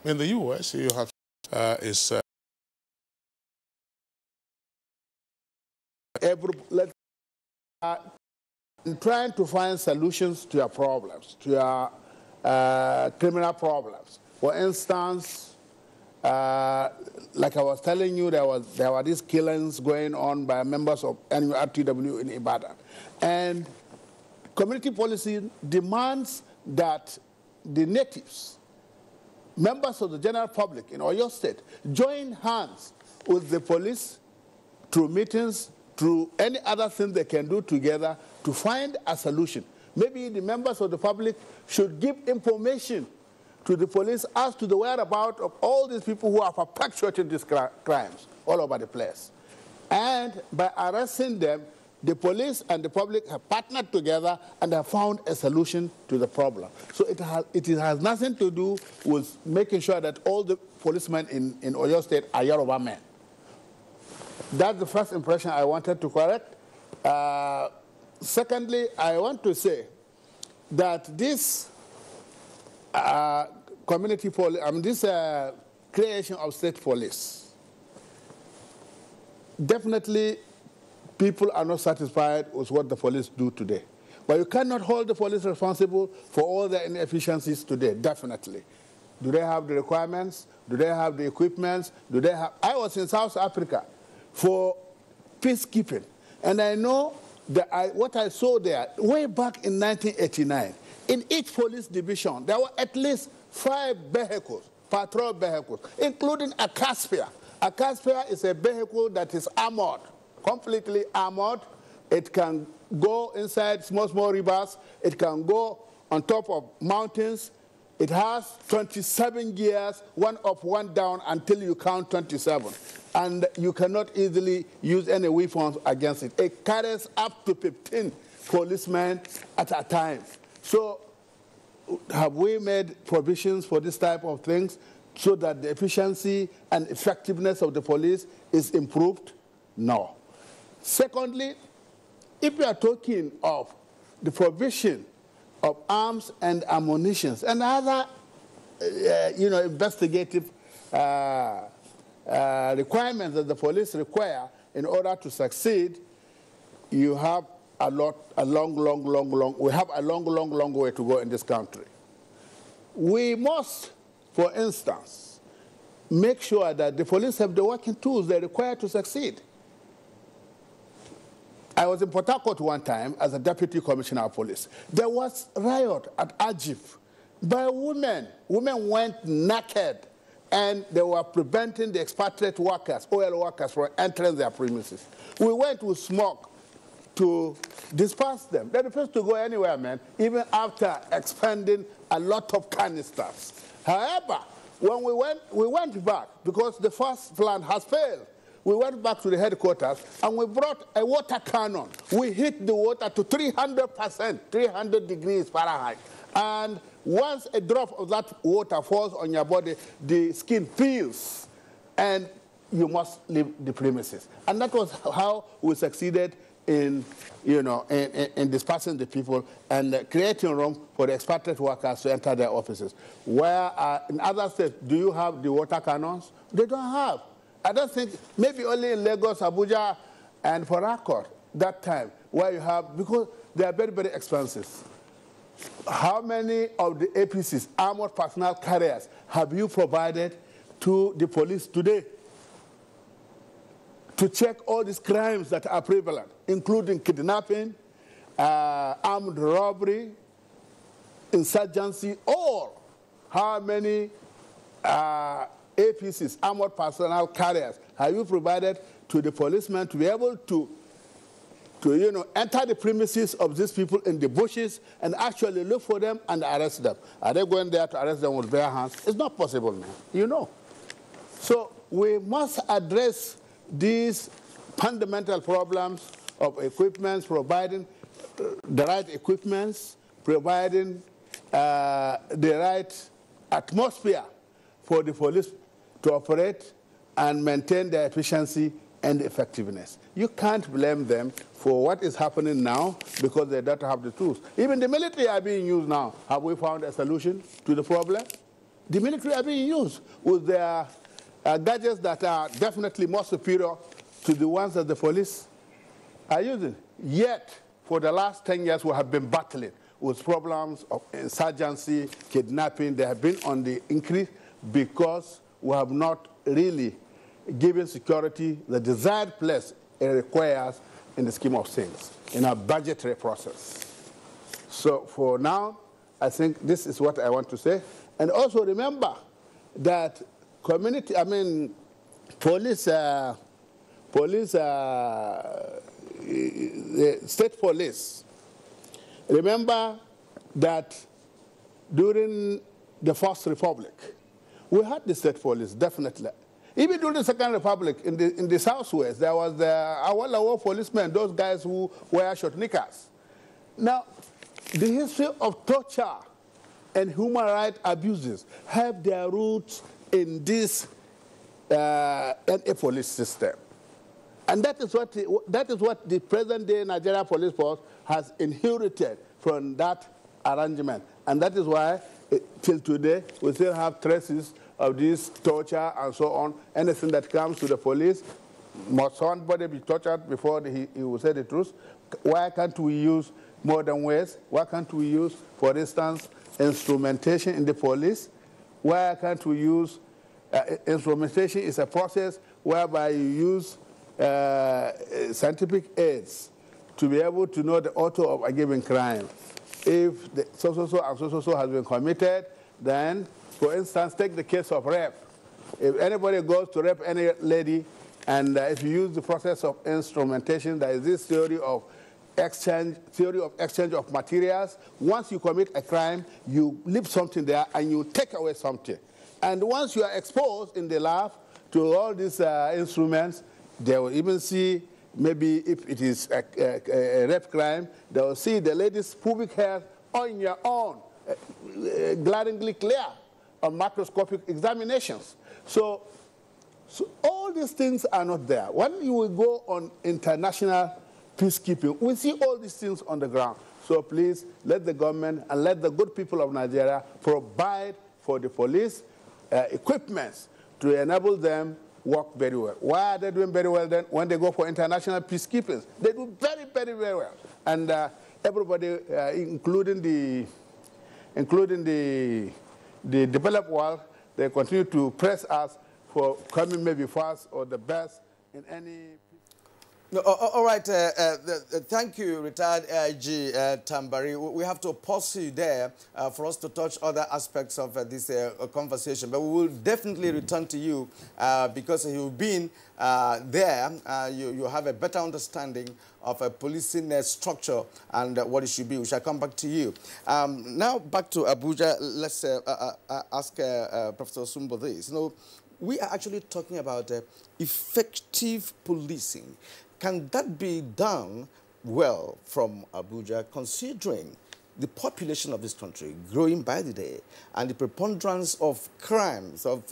In the U.S., you have trying to find solutions to your problems, to your criminal problems. For instance, like I was telling you, there were these killings going on by members of NURTW in Ibadan. And community policy demands that the natives, members of the general public in Oyo State, join hands with the police through meetings, through any other thing they can do together to find a solution. Maybe the members of the public should give information to the police as to the whereabouts of all these people who are perpetuating these crimes all over the place. And by arresting them, the police and the public have partnered together and have found a solution to the problem. So it has nothing to do with making sure that all the policemen in Oyo State are Yoruba men. That's the first impression I wanted to correct. Secondly, I want to say that this community police, this creation of state police, definitely people are not satisfied with what the police do today. But you cannot hold the police responsible for all their inefficiencies today, definitely. Do they have the requirements? Do they have the equipment? Do they have... I was in South Africa for peacekeeping, and I know that what I saw there, way back in 1989, in each police division, there were at least 5 vehicles, patrol vehicles, including a Caspia. A Caspia is a vehicle that is armored, completely armored. It can go inside small rivers. It can go on top of mountains. It has 27 gears, 1 up, 1 down, until you count 27. And you cannot easily use any weapons against it. It carries up to 15 policemen at a time. So have we made provisions for this type of things so that the efficiency and effectiveness of the police is improved? No. Secondly, if we are talking of the provision of arms and ammunition and other, investigative requirements that the police require in order to succeed, you have we have a long way to go in this country. We must, for instance, make sure that the police have the working tools they require to succeed. I was in Port Harcourt one time as a deputy commissioner of police. There was a riot at Ajif by women. Women went naked, and they were preventing the expatriate workers, oil workers, from entering their premises. We went with smoke to disperse them. They refused to go anywhere, man, even after expending a lot of canisters. However, when we went back, because the first plan has failed, we went back to the headquarters and we brought a water cannon. We hit the water to 300%, 300 degrees Fahrenheit. And once a drop of that water falls on your body, the skin peels. and you must leave the premises. And that was how we succeeded in, in dispersing the people and creating room for the expatriate workers to enter their offices. Where in other states, do you have the water cannons? They don't have. I don't think, maybe only in Lagos, Abuja, and Port Harcourt, that time, where you have, because they are very, very expensive. How many of the APCs, armored personnel carriers, have you provided to the police today to check all these crimes that are prevalent, including kidnapping, armed robbery, insurgency, or how many APCs, armored personnel carriers, have you provided to the policemen to be able to enter the premises of these people in the bushes and actually look for them and arrest them? Are they going there to arrest them with bare hands? It's not possible now, So we must address these fundamental problems of equipment, providing the right equipment, providing the right atmosphere for the police to operate and maintain their efficiency and effectiveness. You can't blame them for what is happening now because they don't have the tools. Even the military are being used now. Have we found a solution to the problem? The military are being used with their gadgets that are definitely more superior to the ones that the police are using. Yet, for the last 10 years, we have been battling with problems of insurgency, kidnapping. They have been on the increase because we have not really given security the desired place it requires in the scheme of things, in our budgetary process. So for now, I think this is what I want to say. And also remember that the state police, remember that during the First Republic, we had the state police, definitely. Even during the Second Republic, in the Southwest, there was the Awolowo policemen, those guys who wear short knickers. Now, the history of torture and human rights abuses have their roots in this NA police system. And that is what the present-day Nigeria police force has inherited from that arrangement. And that is why, till today, we still have traces of this torture and so on. Anything that comes to the police, must somebody be tortured before he will say the truth? Why can't we use modern ways? Why can't we use, for instance, instrumentation in the police? Why can't we use, instrumentation is a process whereby you use scientific aids to be able to know the author of a given crime. If the so-so-so and so-so-so has been committed, then, for instance, take the case of rape. If anybody goes to rape any lady, and if you use the process of instrumentation, there is this theory of exchange of materials. Once you commit a crime, you leave something there and you take away something. And once you are exposed in the lab to all these instruments, they will even see, maybe if it is a rape crime, they will see the lady's pubic hair on your own, glaringly clear on microscopic examinations. So all these things are not there. When you will go on international peacekeeping, we see all these things on the ground. So please, let the government and let the good people of Nigeria provide for the police equipment to enable them work very well. Why are they doing very well then? When they go for international peacekeeping, they do very, very, very well. And everybody, including the developed world, they continue to press us for coming maybe first or the best in any. No, all right, thank you, retired AIG Tambari. We have to pause you there for us to touch other aspects of this conversation, but we will definitely return to you because you've been there. You have a better understanding of a policing structure and what it should be. We shall come back to you. Now back to Abuja. Let's ask Professor Sumbo this. We are actually talking about effective policing. Can that be done well from Abuja, considering the population of this country growing by the day and the preponderance of crimes of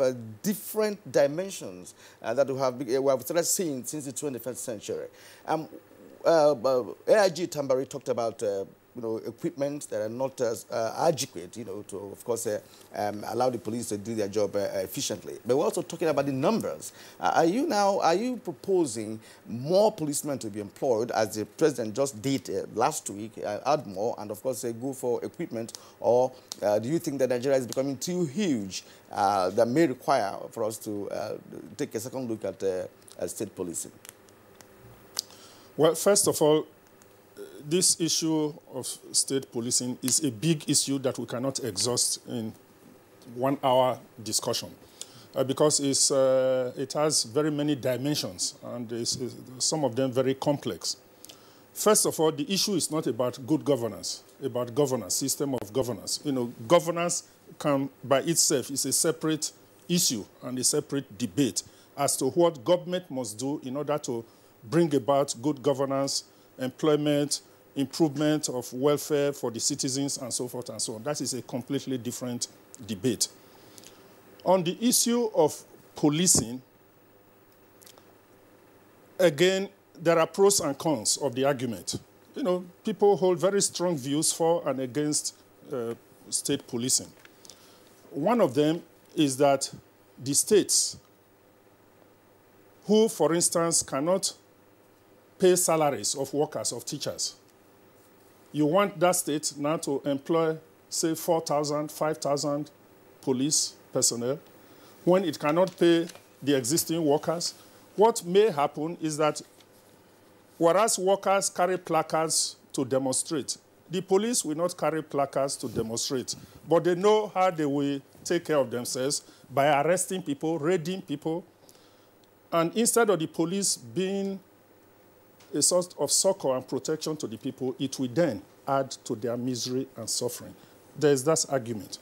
different dimensions that we have started seeing since the 21st century. AIG Tambari talked about equipment that are not adequate, to, of course, allow the police to do their job efficiently. But we're also talking about the numbers. Are you proposing more policemen to be employed, as the president just did last week, add more, and of course go for equipment, or do you think that Nigeria is becoming too huge that may require for us to take a second look at state policing? Well, first of all, this issue of state policing is a big issue that we cannot exhaust in 1 hour discussion because it has very many dimensions and some of them very complex. First of all, the issue is not about good governance, about governance, system of governance. Governance can by itself is a separate issue and a separate debate as to what government must do in order to bring about good governance, employment, improvement of welfare for the citizens, and so forth and so on. That is a completely different debate. On the issue of policing, again, there are pros and cons of the argument. People hold very strong views for and against state policing. One of them is that the states who, for instance, cannot pay salaries of workers, of teachers, you want that state now to employ, say, 4,000, 5,000 police personnel when it cannot pay the existing workers. What may happen is that whereas workers carry placards to demonstrate, the police will not carry placards to demonstrate, but they know how they will take care of themselves by arresting people, raiding people, and instead of the police being a source of succor and protection to the people, it will then add to their misery and suffering. There is that argument.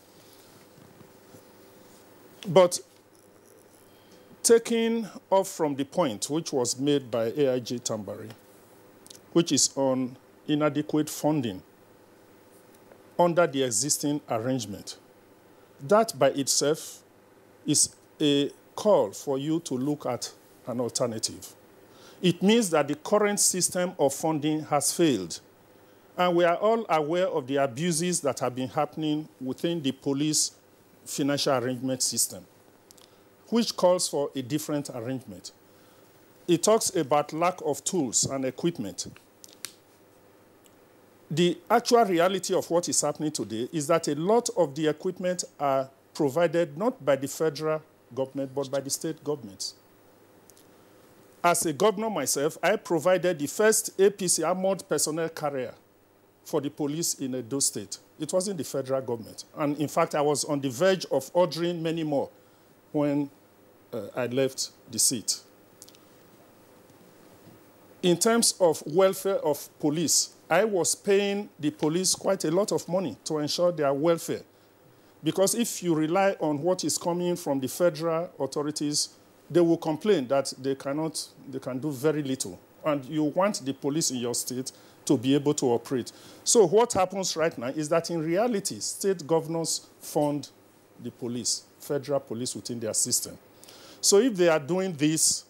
But taking off from the point which was made by AIG Tambari, which is on inadequate funding under the existing arrangement, that by itself is a call for you to look at an alternative. It means that the current system of funding has failed. And we are all aware of the abuses that have been happening within the police financial arrangement system, which calls for a different arrangement. It talks about lack of tools and equipment. The actual reality of what is happening today is that a lot of the equipment are provided not by the federal government, but by the state governments. As a governor myself, I provided the first APC armored personnel carrier for the police in Edo State. It wasn't the federal government. And in fact, I was on the verge of ordering many more when I left the seat. In terms of welfare of police, I was paying the police quite a lot of money to ensure their welfare. Because if you rely on what is coming from the federal authorities, they will complain that they can do very little. And you want the police in your state to be able to operate. So what happens right now is that in reality, state governors fund the police, federal police within their system. So if they are doing this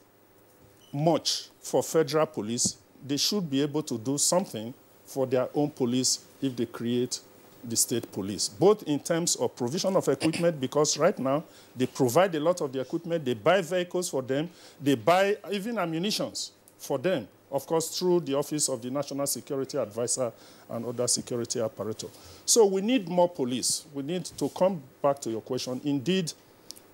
much for federal police, they should be able to do something for their own police if they create the state police, both in terms of provision of equipment, because right now they provide a lot of the equipment, they buy vehicles for them, they buy even ammunitions for them, of course, through the Office of the National Security Advisor and other security apparatus. So we need more police. We need to come back to your question. Indeed,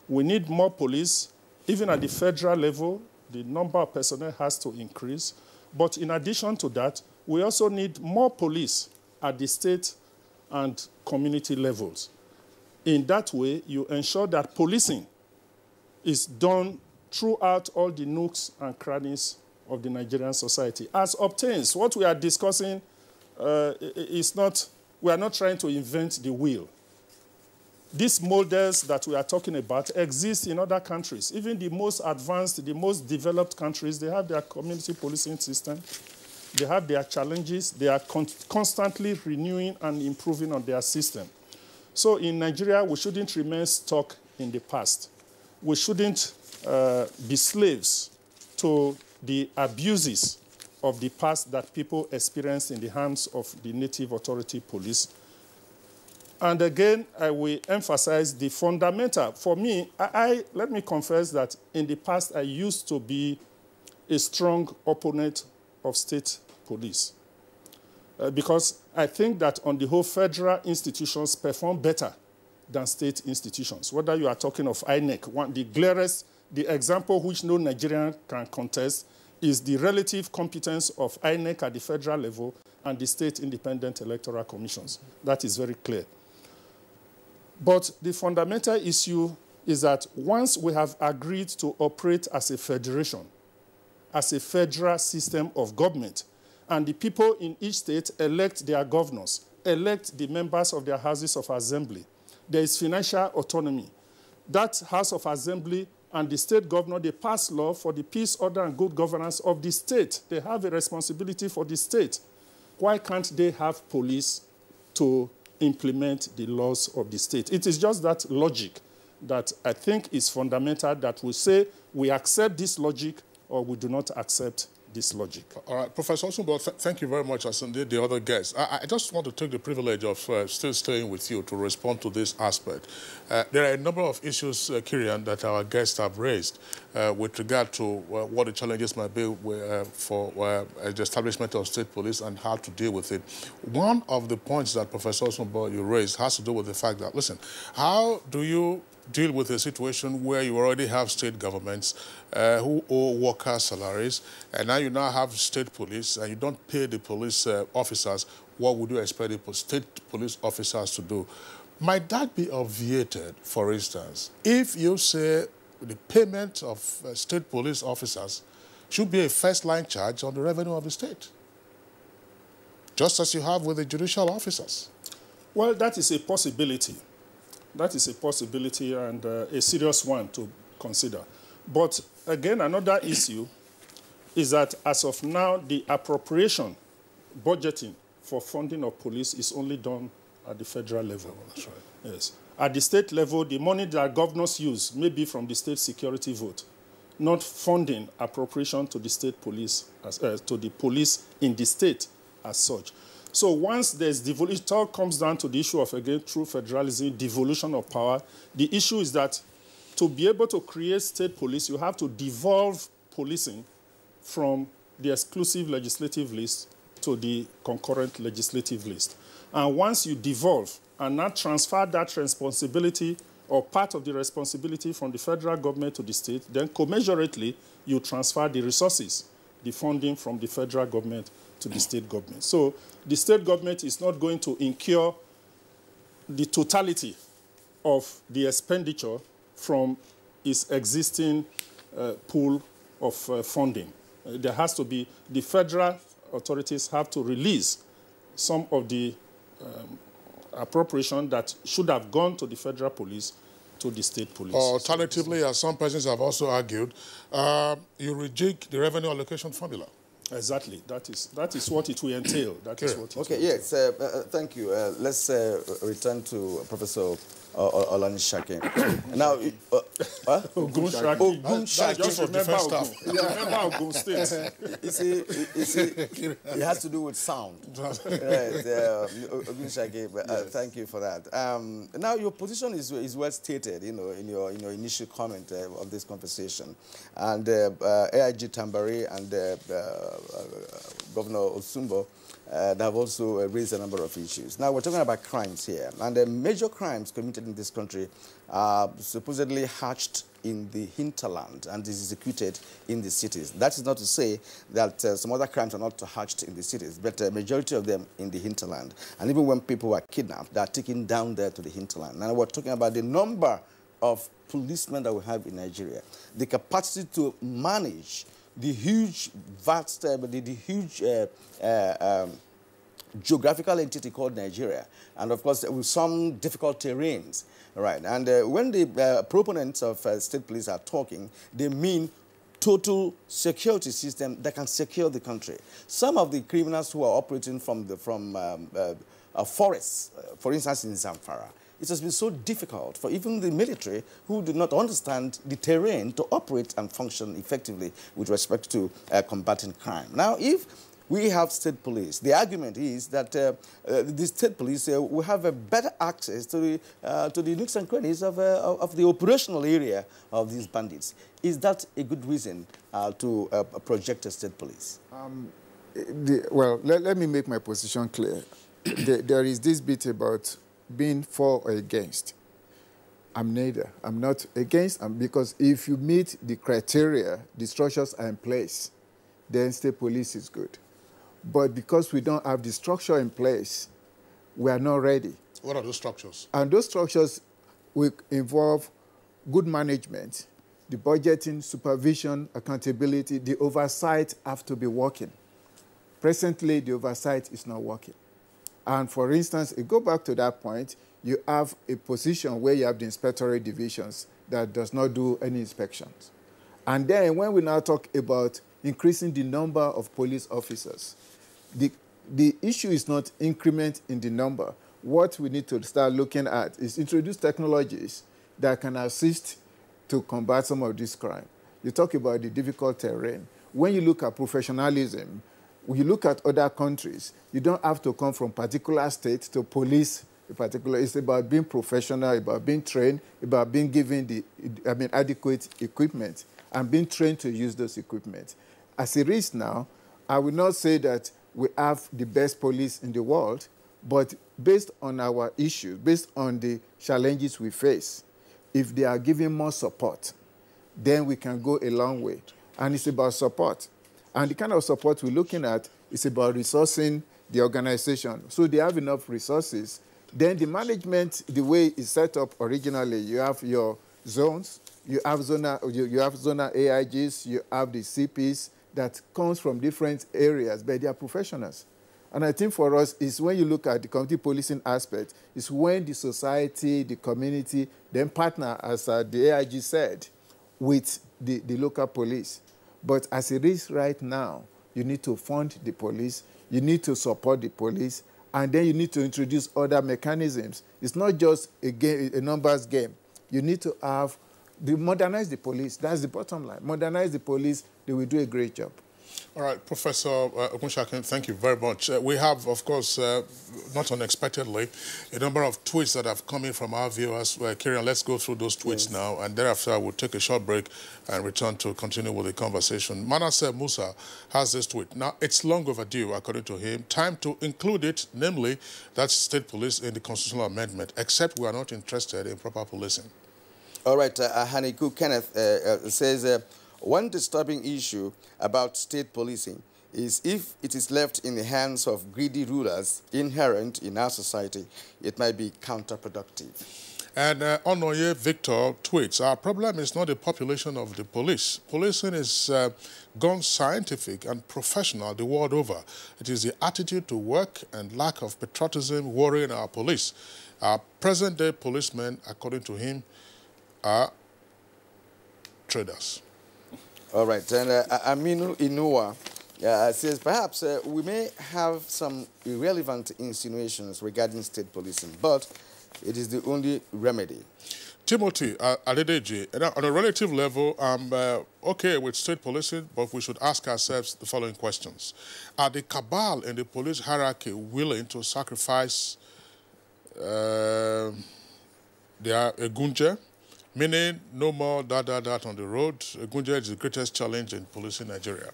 we need more police. Even at the federal level, the number of personnel has to increase. But in addition to that, we also need more police at the state and community levels. In that way, you ensure that policing is done throughout all the nooks and crannies of the Nigerian society. As obtains, what we are discussing is not, we are not trying to invent the wheel. These models that we are talking about exist in other countries. Even the most advanced, the most developed countries, they have their community policing system. They have their challenges. They are constantly renewing and improving on their system. So in Nigeria, we shouldn't remain stuck in the past. We shouldn't be slaves to the abuses of the past that people experienced in the hands of the native authority police. And again, I will emphasize the fundamental. For me, let me confess that in the past, I used to be a strong opponent of state police. Because I think that on the whole, federal institutions perform better than state institutions. Whether you are talking of INEC, the example which no Nigerian can contest is the relative competence of INEC at the federal level and the state independent electoral commissions. That is very clear. But the fundamental issue is that once we have agreed to operate as a federation, as a federal system of government, and the people in each state elect their governors, elect the members of their houses of assembly, there is financial autonomy. That House of Assembly and the state governor, they pass law for the peace, order, and good governance of the state. They have a responsibility for the state. Why can't they have police to implement the laws of the state? It is just that logic that I think is fundamental, that we say we accept this logic or we do not accept this logic. All right, Professor Osumbo, thank you very much, as indeed the other guests. I just want to take the privilege of still staying with you to respond to this aspect. There are a number of issues, Kyrian, that our guests have raised with regard to what the challenges might be for the establishment of state police and how to deal with it. One of the points that Professor Osumbo you raised has to do with the fact that, listen, how do you deal with a situation where you already have state governments who owe workers salaries, and now you have state police, and you don't pay the police officers? What would you expect the state police officers to do? Might that be obviated, for instance, if you say the payment of state police officers should be a first-line charge on the revenue of the state, just as you have with the judicial officers? Well, that is a possibility. That is a possibility and a serious one to consider. But again, another issue is that as of now, the appropriation, budgeting for funding of police is only done at the federal level. That's right. Yes. At the state level, the money that governors use may be from the state security vote, not funding appropriation to the state police, to the police in the state as such. So once there's devolution, it all comes down to the issue of, again, true federalism, devolution of power. The issue is that to be able to create state police, you have to devolve policing from the exclusive legislative list to the concurrent legislative list. And once you devolve and not transfer that responsibility or part of the responsibility from the federal government to the state, then commensurately, you transfer the resources, the funding from the federal government to the state government. So the state government is not going to incur the totality of the expenditure from its existing pool of funding. There has to be, the federal authorities have to release some of the appropriation that should have gone to the federal police to the state police. Alternatively, as some persons have also argued, you rejig the revenue allocation formula. Exactly. That is what it will entail. That is what it will entail. Yes. Thank you. Let's return to Professor Olanishake. Now, Ogun Shaki. Just remember Ogun. Remember Ogun State. You see, it has to do with sound. Right. Ogun Shaki. Thank you for that. Now, your position is well stated, in your initial comment of this conversation, and AIG Tambari and Governor Osumbo have also raised a number of issues. Now, we're talking about crimes here, and the major crimes committed in this country are supposedly hatched in the hinterland and is executed in the cities. That is not to say that some other crimes are not hatched in the cities, but the majority of them in the hinterland. And even when people are kidnapped, they are taken down there to the hinterland. Now, we're talking about the number of policemen that we have in Nigeria, the capacity to manage the huge, vast, the huge geographical entity called Nigeria, and of course with some difficult terrains, right? And when the proponents of state police are talking, they mean total security system that can secure the country. Some of the criminals who are operating from forests, for instance in Zamfara, it has been so difficult for even the military who do not understand the terrain to operate and function effectively with respect to combating crime. Now, if we have state police, the argument is that the state police will have a better access to the nooks and crannies of the operational area of these bandits. Is that a good reason to project a state police? Well, let me make my position clear. There is this bit about being for or against. I'm neither. I'm not against, because if you meet the criteria, the structures are in place, then state police is good. But because we don't have the structure in place, we are not ready. What are those structures? And those structures will involve good management, the budgeting, supervision, accountability, the oversight have to be working. Presently, the oversight is not working. And for instance, you go back to that point, you have a position where you have the inspectorate divisions that does not do any inspections. And then when we now talk about increasing the number of police officers, the issue is not increment in the number. What we need to start looking at is introduce technologies that can assist to combat some of this crime. You talk about the difficult terrain. When you look at professionalism, when you look at other countries, you don't have to come from particular state to police a particular. It's about being professional, about being trained, about being given the adequate equipment and being trained to use those equipment. As it is now, I will not say that we have the best police in the world, but based on our issues, based on the challenges we face, if they are given more support, then we can go a long way. And it's about support. And the kind of support we're looking at is about resourcing the organization. So they have enough resources. Then the management, the way it's set up originally, you have your zones, you have zonal AIGs, you have the CPs that comes from different areas, but they are professionals. And I think for us, is when you look at the community policing aspect, is when the society, the community, then partner, as the AIG said, with the local police. But as it is right now, you need to fund the police, you need to support the police, and then you need to introduce other mechanisms. It's not just a numbers game. You need to modernize the police. That's the bottom line. Modernize the police, they will do a great job. All right, Professor Ogunshakin, thank you very much. We have, of course, not unexpectedly, a number of tweets that have come in from our viewers. Kieran, let's go through those tweets now, and thereafter we'll take a short break and return to continue with the conversation. Manasseh Musa has this tweet. Now, it's long overdue, according to him. Time to include it, namely, that's state police in the constitutional amendment, except we are not interested in proper policing. All right, Haniku Kenneth says, one disturbing issue about state policing is if it is left in the hands of greedy rulers inherent in our society, it might be counterproductive. And Onoye Victor tweets, our problem is not the population of the police. Policing is gone scientific and professional the world over. It is the attitude to work and lack of patriotism worrying our police. Our present-day policemen, according to him, are traders. All right, and Aminu Inua says, perhaps we may have some irrelevant insinuations regarding state policing, but it is the only remedy. Timothy Adedeji, on a relative level, I'm okay with state policing, but we should ask ourselves the following questions. Are the cabal in the police hierarchy willing to sacrifice their Egunje? Meaning, no more that on the road. Egunje is the greatest challenge in policing Nigeria.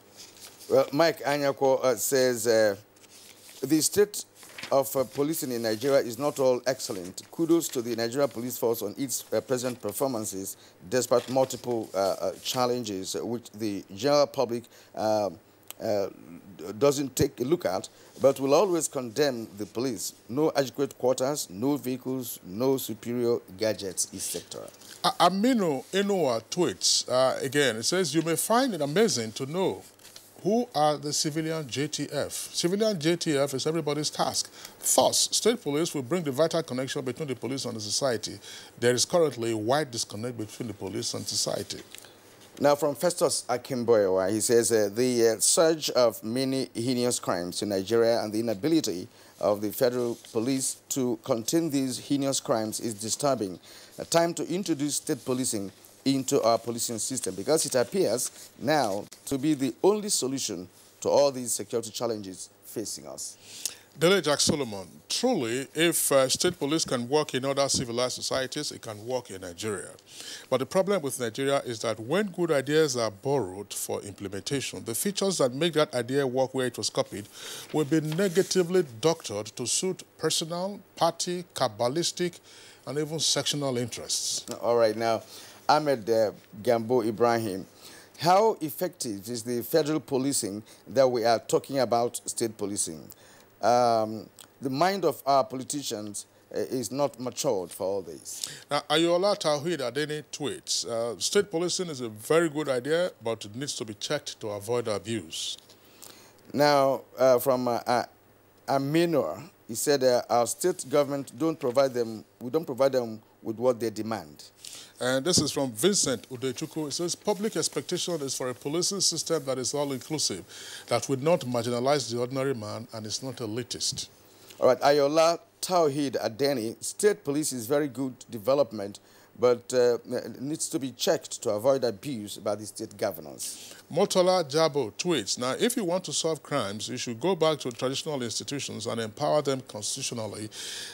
Well, Mike Anyako says, the state of policing in Nigeria is not all excellent. Kudos to the Nigeria Police Force on its present performances, despite multiple challenges which the general public doesn't take a look at, but will always condemn the police. No adequate quarters, no vehicles, no superior gadgets, etc. Aminu Inua tweets, again, it says, you may find it amazing to know who are the civilian JTF. Civilian JTF is everybody's task. Thus, state police will bring the vital connection between the police and the society. There is currently a wide disconnect between the police and society. Now, from Festus Akimboyewa, he says the surge of many heinous crimes in Nigeria and the inability of the federal police to contain these heinous crimes is disturbing. Time to introduce state policing into our policing system, because it appears now to be the only solution to all these security challenges facing us. Dele Jack Solomon, truly, if state police can work in other civilized societies, it can work in Nigeria. But the problem with Nigeria is that when good ideas are borrowed for implementation, the features that make that idea work where it was copied will be negatively doctored to suit personal, party, cabalistic, and even sectional interests. All right, now, Ahmed Gambo Ibrahim, how effective is the federal policing that we are talking about state policing? The mind of our politicians is not matured for all this. Now, Ayola Tawhid Adeni tweets, state policing is a very good idea, but it needs to be checked to avoid abuse. Now, from Aminor, he said our state government we don't provide them with what they demand. And this is from Vincent Udechuku. It says, public expectation is for a policing system that is all-inclusive, that would not marginalize the ordinary man and is not elitist. All right, Ayola Tawhid Adeni, state police is very good development, but it needs to be checked to avoid abuse by the state governors. Motola Jabo tweets, now, if you want to solve crimes, you should go back to traditional institutions and empower them constitutionally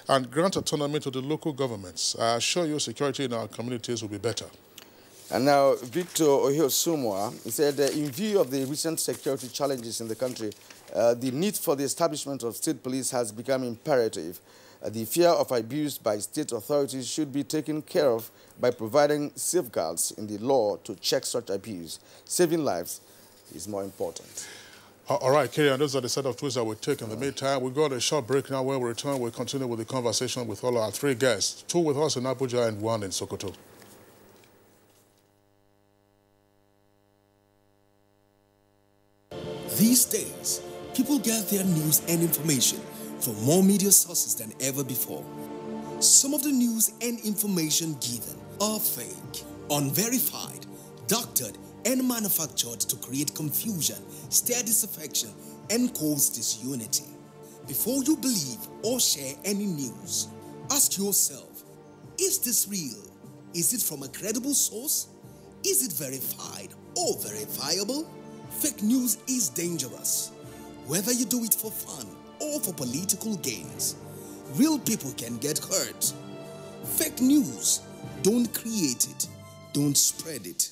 and grant autonomy to the local governments. I assure you security in our communities will be better. And now, Victor Ohiosumwa, he said, in view of the recent security challenges in the country, the need for the establishment of state police has become imperative. The fear of abuse by state authorities should be taken care of by providing safeguards in the law to check such abuse. Saving lives is more important. All right, Kerry, and those are the set of tools that we take. In the meantime, we've got a short break now. When we return, we'll continue with the conversation with all our three guests, two with us in Abuja and one in Sokoto. These days, people get their news and information from more media sources than ever before. Some of the news and information given are fake, unverified, doctored, and manufactured to create confusion, stir disaffection, and cause disunity. Before you believe or share any news, ask yourself, is this real? Is it from a credible source? Is it verified or verifiable? Fake news is dangerous. Whether you do it for fun or for political gains, real people can get hurt. Fake news, don't create it, don't spread it.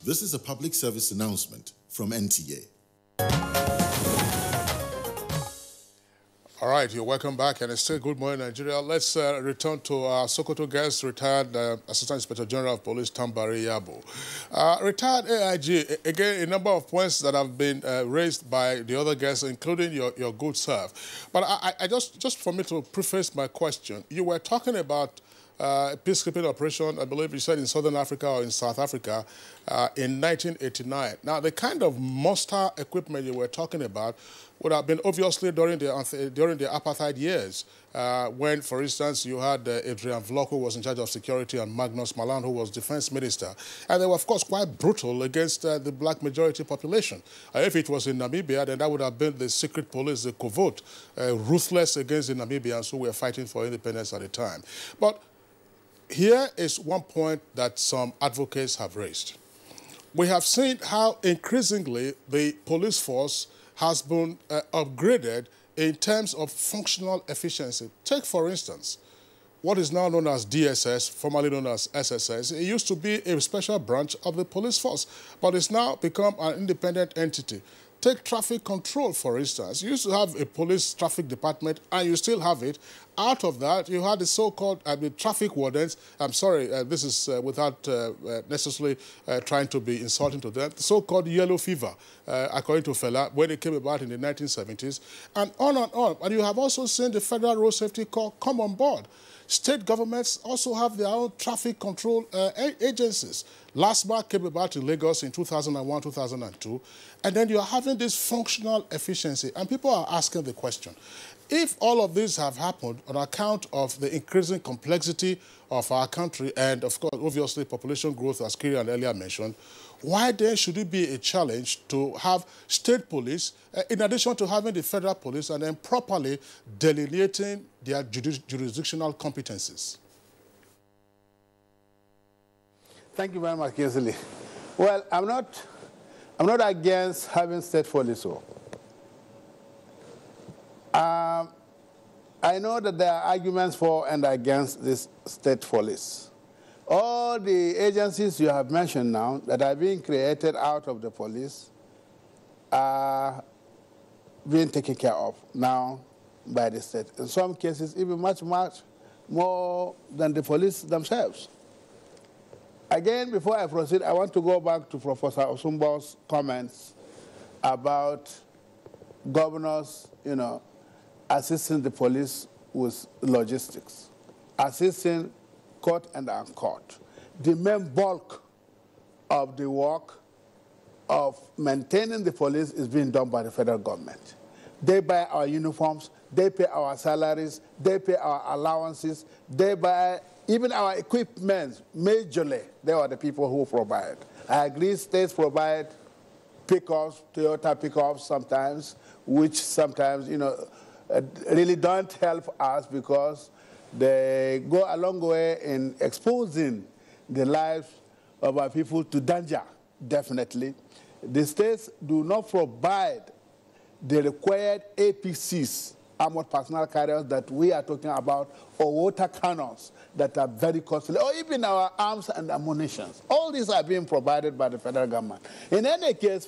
This is a public service announcement from NTA. All right, you're welcome back, and it's still Good Morning Nigeria. Let's return to our Sokoto guest, retired Assistant Inspector General of Police Tambari Yabo. Retired AIG, again, a number of points that have been raised by the other guests, including your good self. But I just for me to preface my question, you were talking about peacekeeping operation, I believe you said in Southern Africa or in South Africa, in 1989. Now, the kind of monster equipment you were talking about would have been obviously during the apartheid years, when, for instance, you had Adrian Vlok, who was in charge of security, and Magnus Malan, who was defense minister. And they were, of course, quite brutal against the black majority population. If it was in Namibia, then that would have been the secret police, the covert, ruthless against the Namibians who were fighting for independence at the time. But here is one point that some advocates have raised. We have seen how increasingly the police force has been upgraded in terms of functional efficiency. Take, for instance, what is now known as DSS, formerly known as SSS. It used to be a special branch of the police force, but it's now become an independent entity. Take traffic control, for instance. You used to have a police traffic department, and you still have it. Out of that, you had the so-called traffic wardens. I'm sorry, this is without necessarily trying to be insulting to them. The so-called yellow fever, according to Fela, when it came about in the 1970s, and on and on. And you have also seen the Federal Road Safety Corps come on board. State governments also have their own traffic control agencies. LASMA came about in Lagos in 2001, 2002, and then you're having this functional efficiency. And people are asking the question, if all of these have happened on account of the increasing complexity of our country and, of course, obviously population growth, as Kirian earlier mentioned, why then should it be a challenge to have state police, in addition to having the federal police, and then properly delineating their jurisdictional competencies? Thank you very much, Kinsley. Well, I'm not against having state police. I know that there are arguments for and against this state police. All the agencies you have mentioned now that are being created out of the police are being taken care of now by the state. In some cases, even much more than the police themselves. Again, before I proceed, I want to go back to Professor Osumbo's comments about governors, assisting the police with logistics, assisting court and uncourt. The main bulk of the work of maintaining the police is being done by the federal government. They buy our uniforms, they pay our salaries, they pay our allowances, they buy even our equipment. Majorly, they are the people who provide. I agree states provide pickups, Toyota pickups sometimes, which sometimes, really don't help us because they go a long way in exposing the lives of our people to danger, definitely. The states do not provide the required APCs, armored personnel carriers, that we are talking about, or water cannons that are very costly, or even our arms and ammunition. All these are being provided by the federal government. In any case,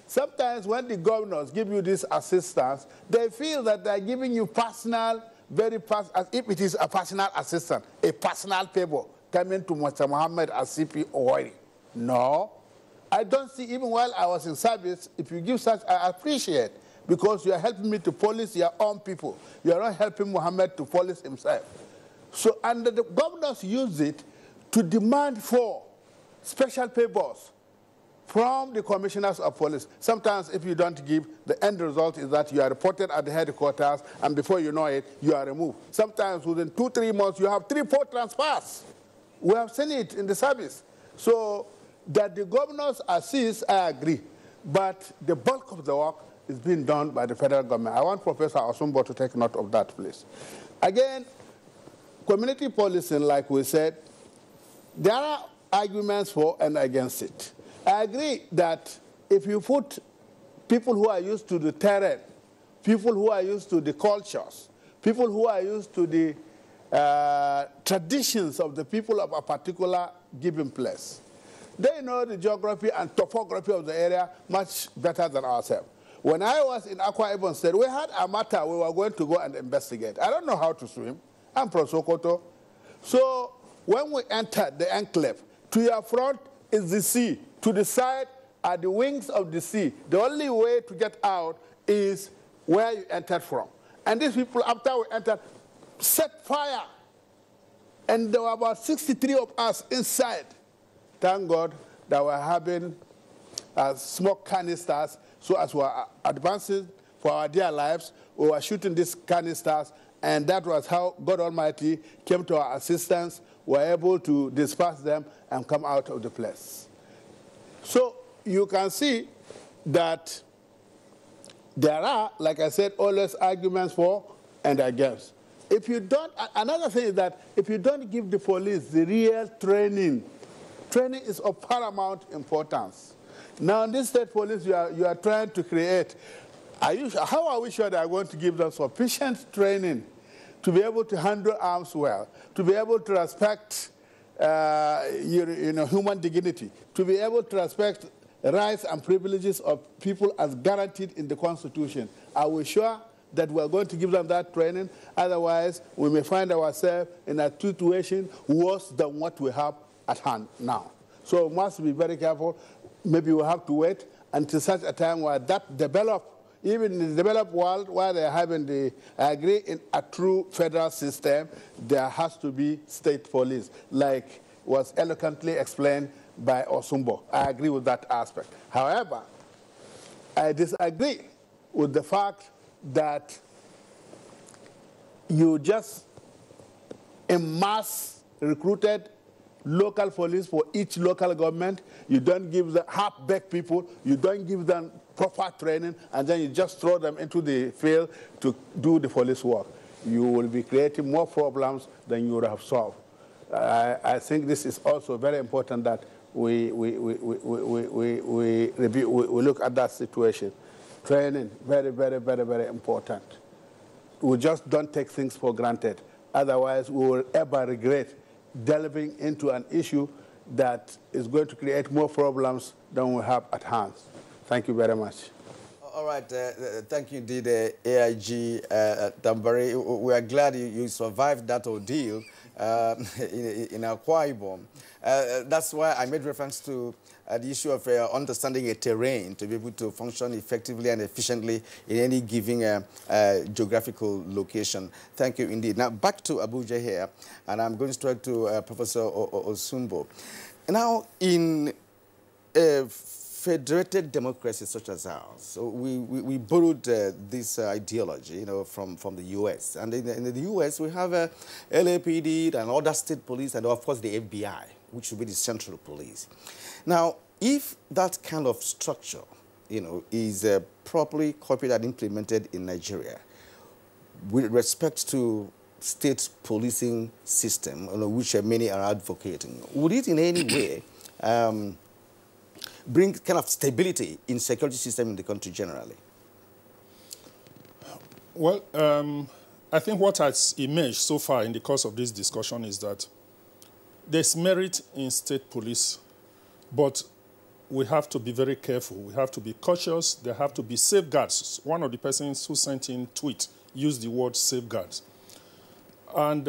sometimes when the governors give you this assistance, they feel that they're giving you personal, as if it is a personal assistant, a personal favor coming to Mr. Mohammed as CP Owari. No. I don't see, even while I was in service, if you give such, I appreciate, because you are helping me to police your own people. You are not helping Mohammed to police himself. So, and the governors use it to demand for special favors from the commissioners of police. Sometimes if you don't give, the end result is that you are reported at the headquarters, and before you know it, you are removed. Sometimes within 2-3 months, you have 3-4 transfers. We have seen it in the service. So that the governors assist, I agree. But the bulk of the work is being done by the federal government. I want Professor Osumbo to take note of that, please. Again, community policing, like we said, there are arguments for and against it. I agree that if you put people who are used to the terrain, people who are used to the cultures, people who are used to the traditions of the people of a particular given place, they know the geography and topography of the area much better than ourselves. When I was in Akwa Ibom State, we had a matter we were going to go and investigate. I don't know how to swim. I'm from Sokoto. So when we entered the enclave, to your front is the sea. To the side are the wings of the sea. The only way to get out is where you entered from. And these people, after we entered, set fire. And there were about 63 of us inside. Thank God that we're having smoke canisters. So as we were advancing for our dear lives, we were shooting these canisters, and that was how God Almighty came to our assistance. We were able to disperse them and come out of the place. So you can see that there are, like I said, always arguments for and against. If you don't, another thing is that if you don't give the police the real training, training is of paramount importance. Now, in this state police you are trying to create, how are we sure that are going to give them sufficient training to be able to handle arms well, to be able to respect human dignity, to be able to respect rights and privileges of people as guaranteed in the Constitution? Are we sure that we're going to give them that training? Otherwise, we may find ourselves in a situation worse than what we have at hand now. So we must be very careful. Maybe we'll have to wait until such a time where that develops. Even in the developed world, where they're having I agree, in a true federal system, there has to be state police, like was eloquently explained by Osumbo. I agree with that aspect. However, I disagree with the fact that you just en masse recruited local police for each local government. You don't give the half-baked people. You don't give them proper training, and then you just throw them into the field to do the police work. You will be creating more problems than you would have solved. I think this is also very important that we look at that situation. Training, very, very, very, very important. We just don't take things for granted. Otherwise, we will ever regret delving into an issue that is going to create more problems than we have at hand. Thank you very much. All right, thank you indeed, AIG Tambari. We are glad you survived that ordeal in Akwa Ibom. That's why I made reference to the issue of understanding a terrain to be able to function effectively and efficiently in any given geographical location. Thank you indeed. Now, back to Abuja here, and I'm going straight to Professor Osumbo. Now, in federated democracies such as ours, so we borrowed this ideology, from the U.S. And in the U.S., we have LAPD and other state police, and of course the FBI, which should be the central police. Now, if that kind of structure, is properly copied and implemented in Nigeria, with respect to state policing system, which many are advocating, would it in any way bring kind of stability in security system in the country generally? Well, I think what has emerged so far in the course of this discussion is that there's merit in state police, but we have to be very careful. We have to be cautious. There have to be safeguards. One of the persons who sent in tweet used the word safeguards. And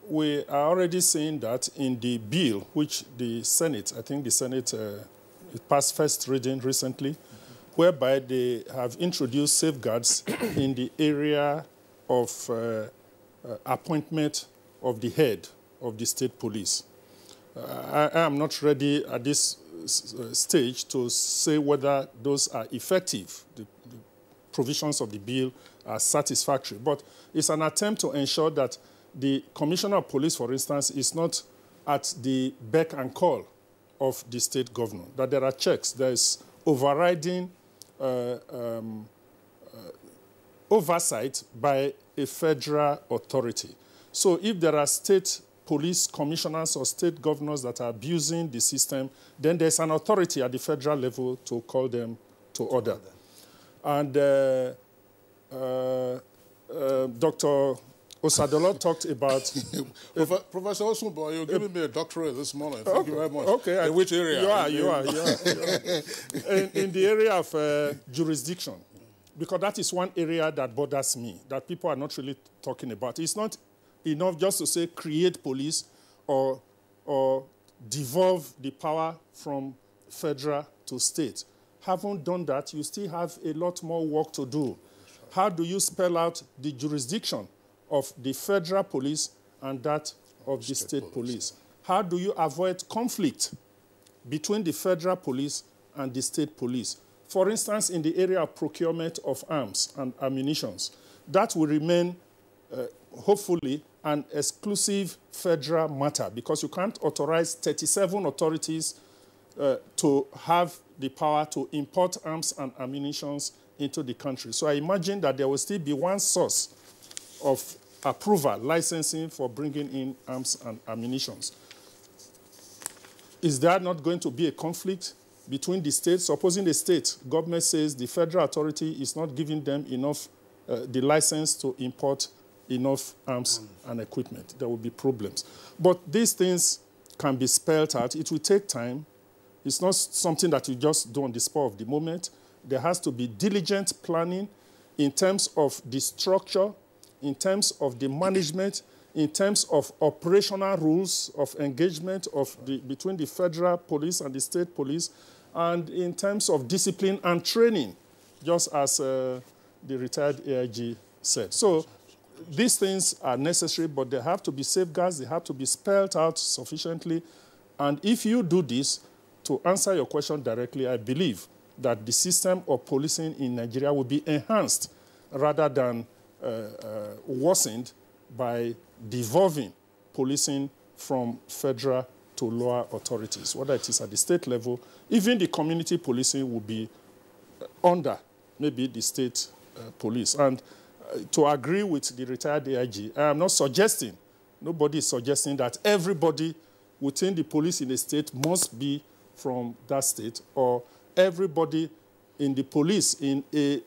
we are already seeing that in the bill, which the Senate, I think the Senate it passed first reading recently, whereby they have introduced safeguards in the area of appointment of the head of the state police. I am not ready at this stage to say whether those are effective. The provisions of the bill are satisfactory, but it's an attempt to ensure that the Commissioner of Police, for instance, is not at the beck and call of the state governor, that there are checks, there is overriding oversight by a federal authority. So if there are state police commissioners or state governors that are abusing the system, then there's an authority at the federal level to call them to order. And Dr. Osadolo talked about... Professor Osumbo, you're giving me a doctorate this morning. Thank you very much. Okay. In which area? You are. In the area of jurisdiction, because that is one area that bothers me, that people are not really talking about. It's not enough just to say create police or devolve the power from federal to state. Having done that, you still have a lot more work to do. How do you spell out the jurisdiction of the federal police and that of the state police? How do you avoid conflict between the federal police and the state police? For instance, in the area of procurement of arms and ammunitions, that will remain, hopefully, an exclusive federal matter, because you can't authorize 37 authorities to have the power to import arms and ammunitions into the country. So I imagine that there will still be one source of approval, licensing for bringing in arms and ammunitions. Is there not going to be a conflict between the states? Supposing the state government says the federal authority is not giving them enough, the license to import enough arms and equipment, there will be problems. But these things can be spelled out. It will take time. It's not something that you just do on the spur of the moment. There has to be diligent planning in terms of the structure, in terms of the management, in terms of operational rules of engagement between the federal police and the state police, and in terms of discipline and training, just as the retired AIG said. So these things are necessary, but they have to be safeguards. They have to be spelled out sufficiently. And if you do this, to answer your question directly, I believe that the system of policing in Nigeria will be enhanced rather than worsened by devolving policing from federal to lower authorities, whether it is at the state level. Even the community policing will be under maybe the state police. And to agree with the retired AIG, I am not suggesting, nobody is suggesting that everybody within the police in a state must be from that state, or everybody in the police in a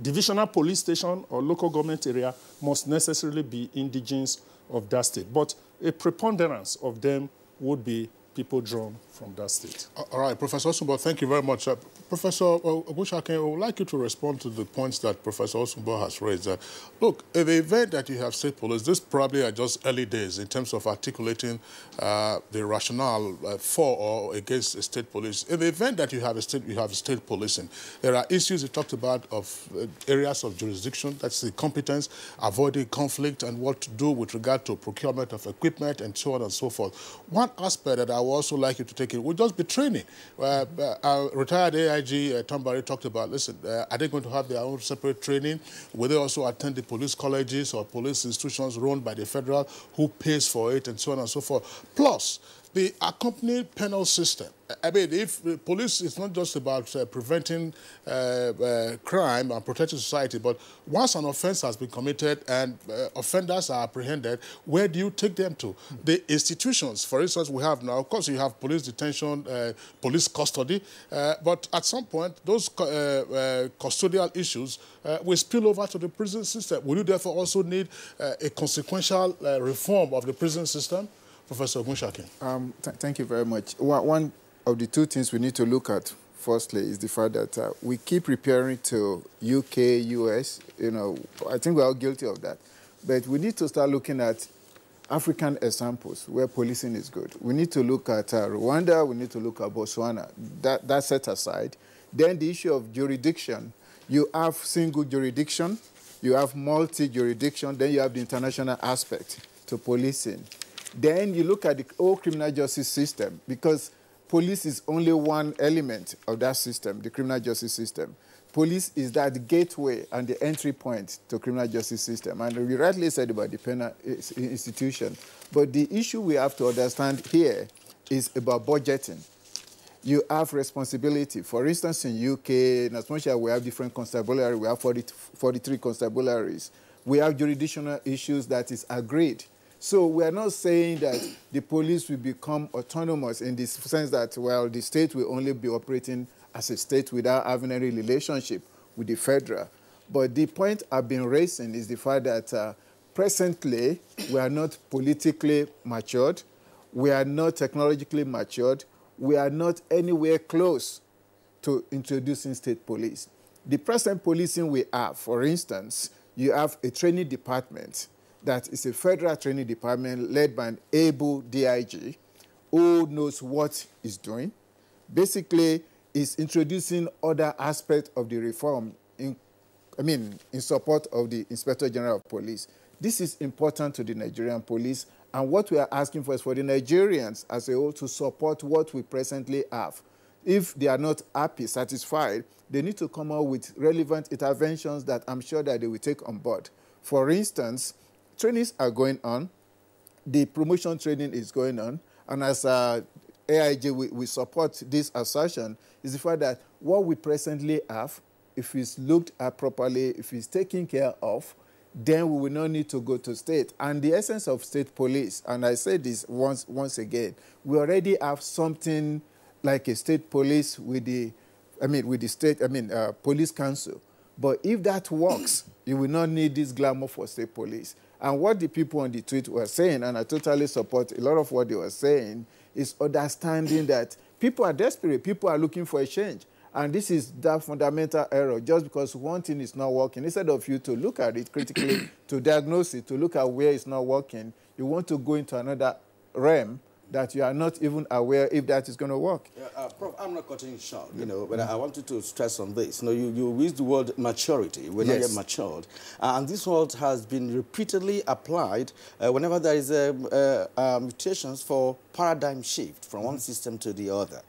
divisional police station or local government area must necessarily be indigenous of that state. But a preponderance of them would be people drawn from that state. All right, Professor Osumbo, thank you very much. Professor Ogunshokin, I would like you to respond to the points that Professor Osumbo has raised. Look, in the event that you have state police, this probably are just early days in terms of articulating the rationale for or against state police. In the event that you have state policing, there are issues you talked about of areas of jurisdiction, that's the competence, avoiding conflict, and what to do with regard to procurement of equipment and so on and so forth. One aspect that I would also like you to take in would just be training. Our retired AIG, Tambari, talked about, listen, are they going to have their own separate training? Will they also attend the police colleges or police institutions run by the federal? Who pays for it, and so on and so forth? Plus, the accompanying penal system. I mean, if the police is not just about preventing crime and protecting society, but once an offense has been committed and offenders are apprehended, where do you take them to? The institutions, for instance, we have now, of course, you have police detention, police custody, but at some point, those custodial issues will spill over to the prison system. Will you therefore also need a consequential reform of the prison system? Professor Ogunshokin. Thank you very much. One of the two things we need to look at, firstly, is the fact that we keep referring to UK, US. You know, I think we're all guilty of that. But we need to start looking at African examples where policing is good. We need to look at Rwanda. We need to look at Botswana. That set aside. Then the issue of jurisdiction. You have single jurisdiction. You have multi-jurisdiction. Then you have the international aspect to policing. Then you look at the whole criminal justice system, because police is only one element of that system, the criminal justice system. Police is that gateway and the entry point to criminal justice system. And we rightly said about the penal institution. But the issue we have to understand here is about budgeting. You have responsibility. For instance, in UK, in as much as we have different constabularies, we have 43 constabularies. We have jurisdictional issues that is agreed. So we are not saying that the police will become autonomous in the sense that, well, the state will only be operating as a state without having any relationship with the federal. But the point I've been raising is the fact that presently we are not politically matured, we are not technologically matured, we are not anywhere close to introducing state police. The present policing we have, for instance, you have a training department that is a federal training department led by an able DIG who knows what he's doing. Basically, is introducing other aspects of the reform in support of the Inspector General of Police. This is important to the Nigerian police, and what we are asking for is for the Nigerians as a whole to support what we presently have. If they are not happy, satisfied, they need to come out with relevant interventions that I'm sure that they will take on board. For instance, trainings are going on. The promotion training is going on. And as AIG, we support this assertion, is the fact that what we presently have, if it's looked at properly, if it's taken care of, then we will not need to go to state. And the essence of state police, and I say this once again, we already have something like a state police with the police council. But if that works, you will not need this glamour for state police. And what the people on the tweet were saying, and I totally support a lot of what they were saying, is understanding that people are desperate, people are looking for a change. And this is that fundamental error. Just because one thing is not working, instead of you to look at it critically, to diagnose it, to look at where it's not working, you want to go into another realm that you are not even aware if that is going to work. Prof, I'm not cutting it short, but I want you to stress on this. You used the word maturity. We're not yet matured. And this word has been repeatedly applied whenever there is mutations for paradigm shift from one system to the other.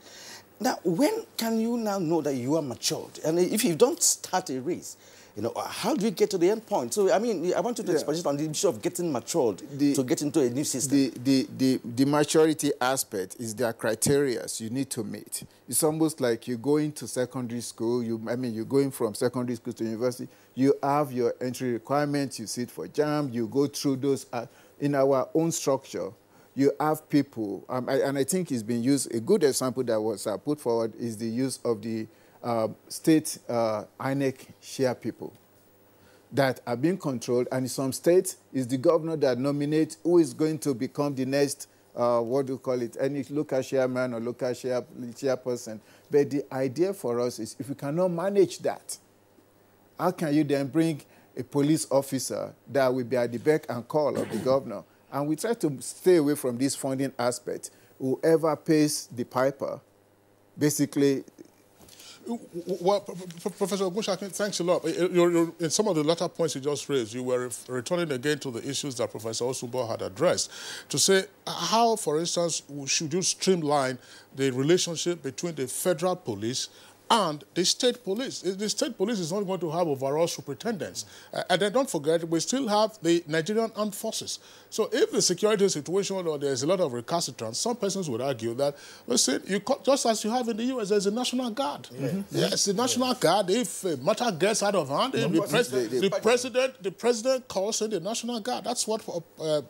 Now, when can you now know that you are matured? And if you don't start a race, You know, how do we get to the end point? So, I mean, I want you to expand on the issue of getting matured to get into a new system. The maturity aspect is their criteria you need to meet. It's almost like you go into secondary school, you're going from secondary school to university, you have your entry requirements, you sit for JAM, you go through those. In our own structure, you have people, and I think it's been used, a good example that was put forward is the use of the state INEC share people that are being controlled, and in some states, it's the governor that nominates who is going to become the next, what do you call it, any local chairman or local chairperson. But the idea for us is if you cannot manage that, how can you then bring a police officer that will be at the beck and call of the governor? And we try to stay away from this funding aspect. Whoever pays the piper, basically. Well, Professor Ogunsekin, thanks a lot. In some of the latter points you just raised, you were returning again to the issues that Professor Osunbo had addressed, to say how, for instance, should you streamline the relationship between the federal police and the state police. The state police is not going to have overall superintendents. And then don't forget, we still have the Nigerian armed forces. So if the security situation or there's a lot of recalcitrance, some persons would argue that, listen, just as you have in the U.S., there's a National Guard. Yes, the National Guard, if a matter gets out of hand, the president calls in the National Guard. That's what General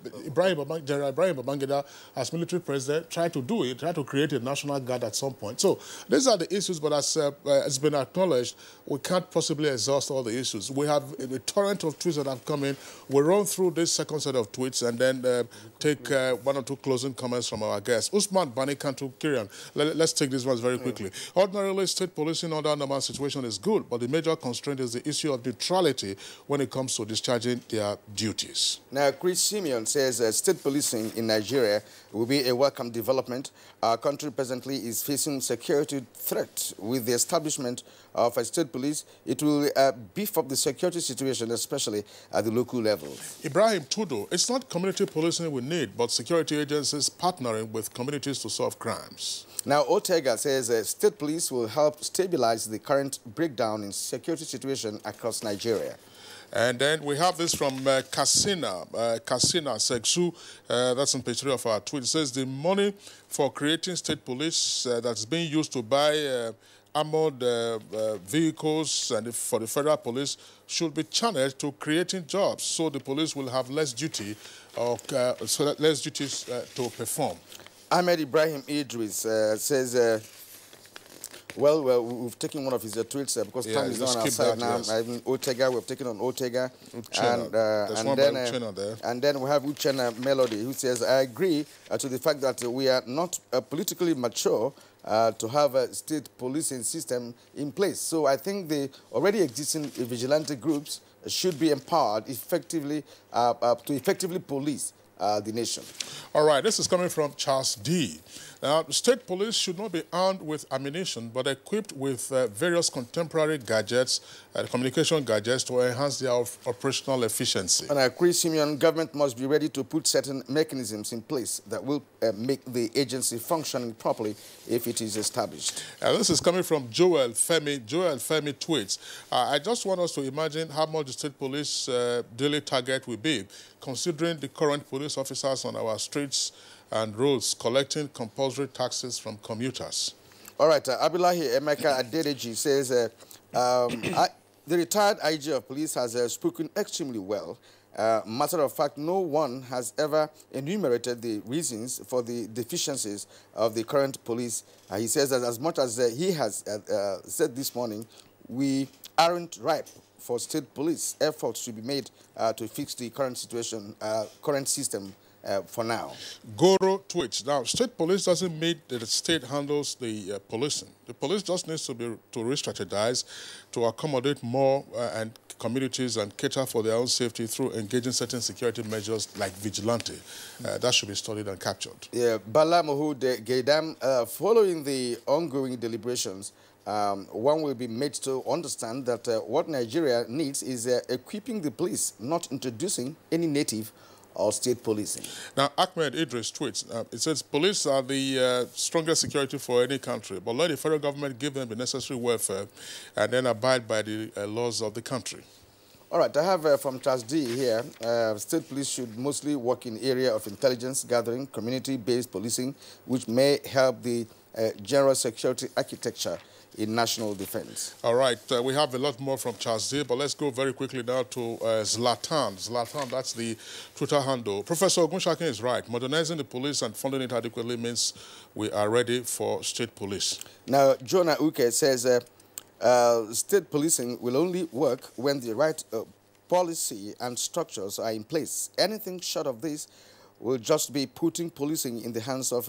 Ibrahim Babangida, as military president, tried to do. He tried to create a National Guard at some point. So these are the issues, but as it's been acknowledged, we can't possibly exhaust all the issues. We have a torrent of tweets that have come in. We'll run through this second set of tweets and then take one or two closing comments from our guests. Usman Bani Kantu Kirian, let's take these ones very quickly. Ordinarily, state policing under normal situation is good, but the major constraint is the issue of neutrality when it comes to discharging their duties. Now, Chris Simeon says state policing in Nigeria will be a welcome development. Our country presently is facing security threat. With the establishment of a state police, it will beef up the security situation, especially at the local level. Ibrahim Tudo, it's not community policing we need, but security agencies partnering with communities to solve crimes. Now, Ortega says state police will help stabilize the current breakdown in security situation across Nigeria. And then we have this from Kasina Seksu, that's on page 3 of our tweet. It says the money for creating state police that's being used to buy armored vehicles and for the federal police should be channeled to creating jobs, so the police will have less duty or less duties to perform. Ahmed Ibrahim Idris says, well, we've taken one of his tweets because time is not on our side now. Yes. I mean, Ortega, we've taken on Ortega. And then we have Uchenna Melody, who says, I agree to the fact that we are not politically mature to have a state policing system in place. So I think the already existing vigilante groups should be empowered effectively to effectively police the nation. All right, this is coming from Charles D. Now, state police should not be armed with ammunition, but equipped with various contemporary gadgets, communication gadgets, to enhance their operational efficiency. And Chris Simeon, government must be ready to put certain mechanisms in place that will make the agency functioning properly if it is established. This is coming from Joel Femi. Joel Femi tweets, I just want us to imagine how much the state police daily target will be, considering the current police officers on our streets and roads collecting compulsory taxes from commuters. All right, Abilahi Emeka Adedeji says, the retired IG of police has spoken extremely well. Matter of fact, no one has ever enumerated the reasons for the deficiencies of the current police. He says that as much as he has said this morning, we aren't ripe for state police. Efforts should be made to fix the current situation, current system for now. Goro tweets, now, state police doesn't mean that the state handles the policing. The police just needs to re-strategize to accommodate more and communities and cater for their own safety through engaging certain security measures like vigilante. That should be studied and captured. Yeah, Bala Mahmoud Gaidam, following the ongoing deliberations, one will be made to understand that what Nigeria needs is equipping the police, not introducing any native or state policing. Now, Ahmed Idris tweets, it says, police are the strongest security for any country, but let the federal government give them the necessary welfare and then abide by the laws of the country. All right, I have from Charles D here, state police should mostly work in area of intelligence gathering, community-based policing, which may help the general security architecture in national defense. All right, we have a lot more from Charles D, but let's go very quickly now to Zlatan. Zlatan, that's the Twitter handle. Professor Ogunshakin is right. Modernizing the police and funding it adequately means we are ready for state police. Now, Jonah Uke says, state policing will only work when the right policy and structures are in place. Anything short of this will just be putting policing in the hands of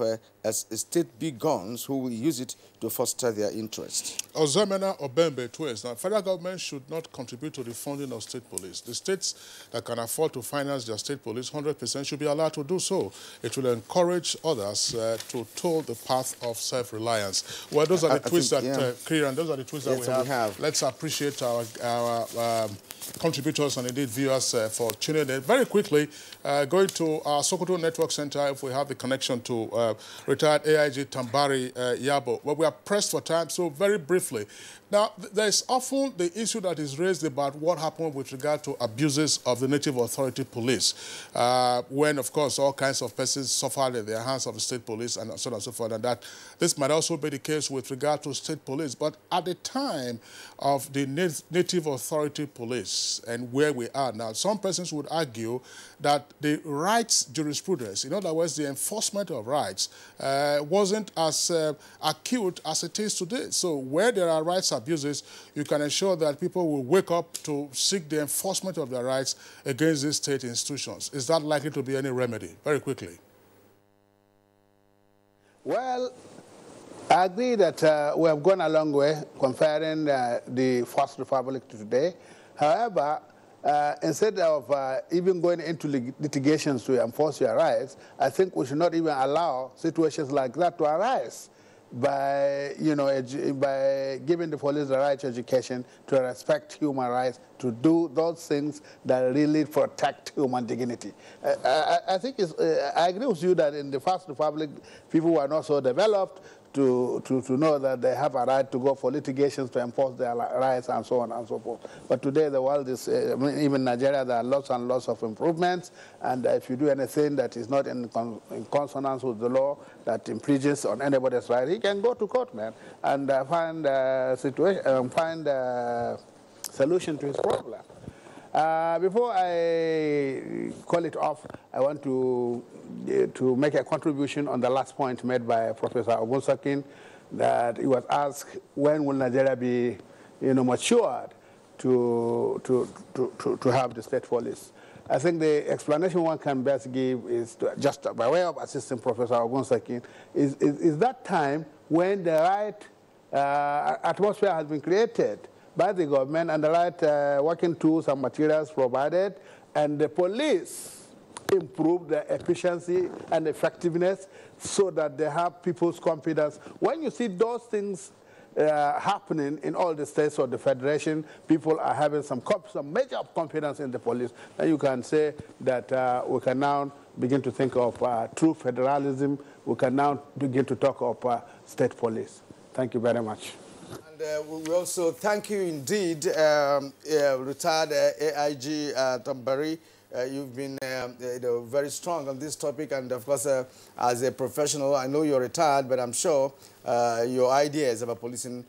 state big guns who will use it to foster their interests. Ozemena Obembe tweets, now, federal government should not contribute to the funding of state police. The states that can afford to finance their state police 100% should be allowed to do so. It will encourage others to toil the path of self-reliance. Well, those are the tweets that, Kiran, those are the tweets that we have. Let's appreciate our contributors and indeed viewers for tuning in. Very quickly, going to our Sokoto Network Center, if we have the connection to retired AIG Tambari Yabo. Well, we are pressed for time, so very briefly. Now, there's often the issue that is raised about what happened with regard to abuses of the Native Authority Police, when, of course, all kinds of persons suffered in the hands of the state police and so on and so forth, and that this might also be the case with regard to state police. But at the time of the Native Authority Police and where we are now, some persons would argue that the rights jurisprudence, in other words, the enforcement of rights, wasn't as acute as it is today. So where there are rights abuses, you can ensure that people will wake up to seek the enforcement of their rights against these state institutions. Is that likely to be any remedy? Very quickly. Well, I agree that we have gone a long way comparing the First Republic to today. However, instead of even going into litigations to enforce your rights, I think we should not even allow situations like that to arise by, by giving the police the right to education, to respect human rights, to do those things that really protect human dignity. I think I agree with you that in the First Republic, people were not so developed to know that they have a right to go for litigations to enforce their rights and so on and so forth. But today the world is, even Nigeria, there are lots and lots of improvements, and if you do anything that is not in consonance with the law, that infringes on anybody's right, he can go to court, man, and find a solution to his problem. Before I call it off, I want to make a contribution on the last point made by Professor Ogunsakin, that he was asked, when will Nigeria be, matured to have the state police? I think the explanation one can best give is just by way of assisting Professor Ogunsakin, is that time when the right atmosphere has been created by the government and the right working tools and materials provided, and the police improve their efficiency and effectiveness so that they have people's confidence. When you see those things happening in all the states of the Federation, people are having some measure of confidence in the police, then you can say that we can now begin to think of true federalism. We can now begin to talk of state police. Thank you very much. And we also thank you indeed, retired AIG Tambari. You've been very strong on this topic, and of course, as a professional, I know you're retired, but I'm sure your ideas about policing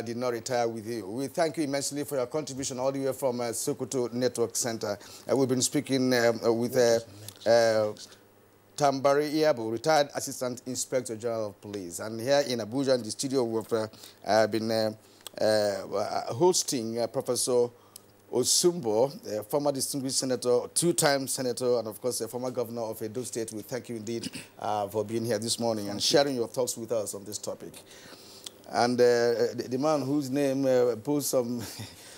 did not retire with you. We thank you immensely for your contribution all the way from Sokoto Network Center. We've been speaking with Tambari Yabo, retired Assistant Inspector General of Police. And here in Abuja, in the studio, we've been hosting Professor Osumbo, former distinguished senator, two-time senator, and of course a former governor of Edo State. We thank you indeed for being here this morning and sharing your thoughts with us on this topic. And the man whose name posed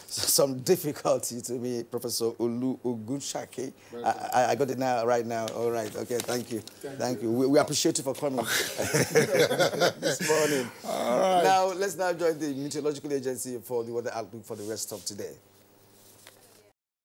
some difficulty to me, Professor Olu Ogunshake. I got it now, right now. All right, okay, thank you. Thank you. We appreciate you for coming this morning. All right. Now, let's now join the Meteorological Agency for the weather outlook for the rest of today.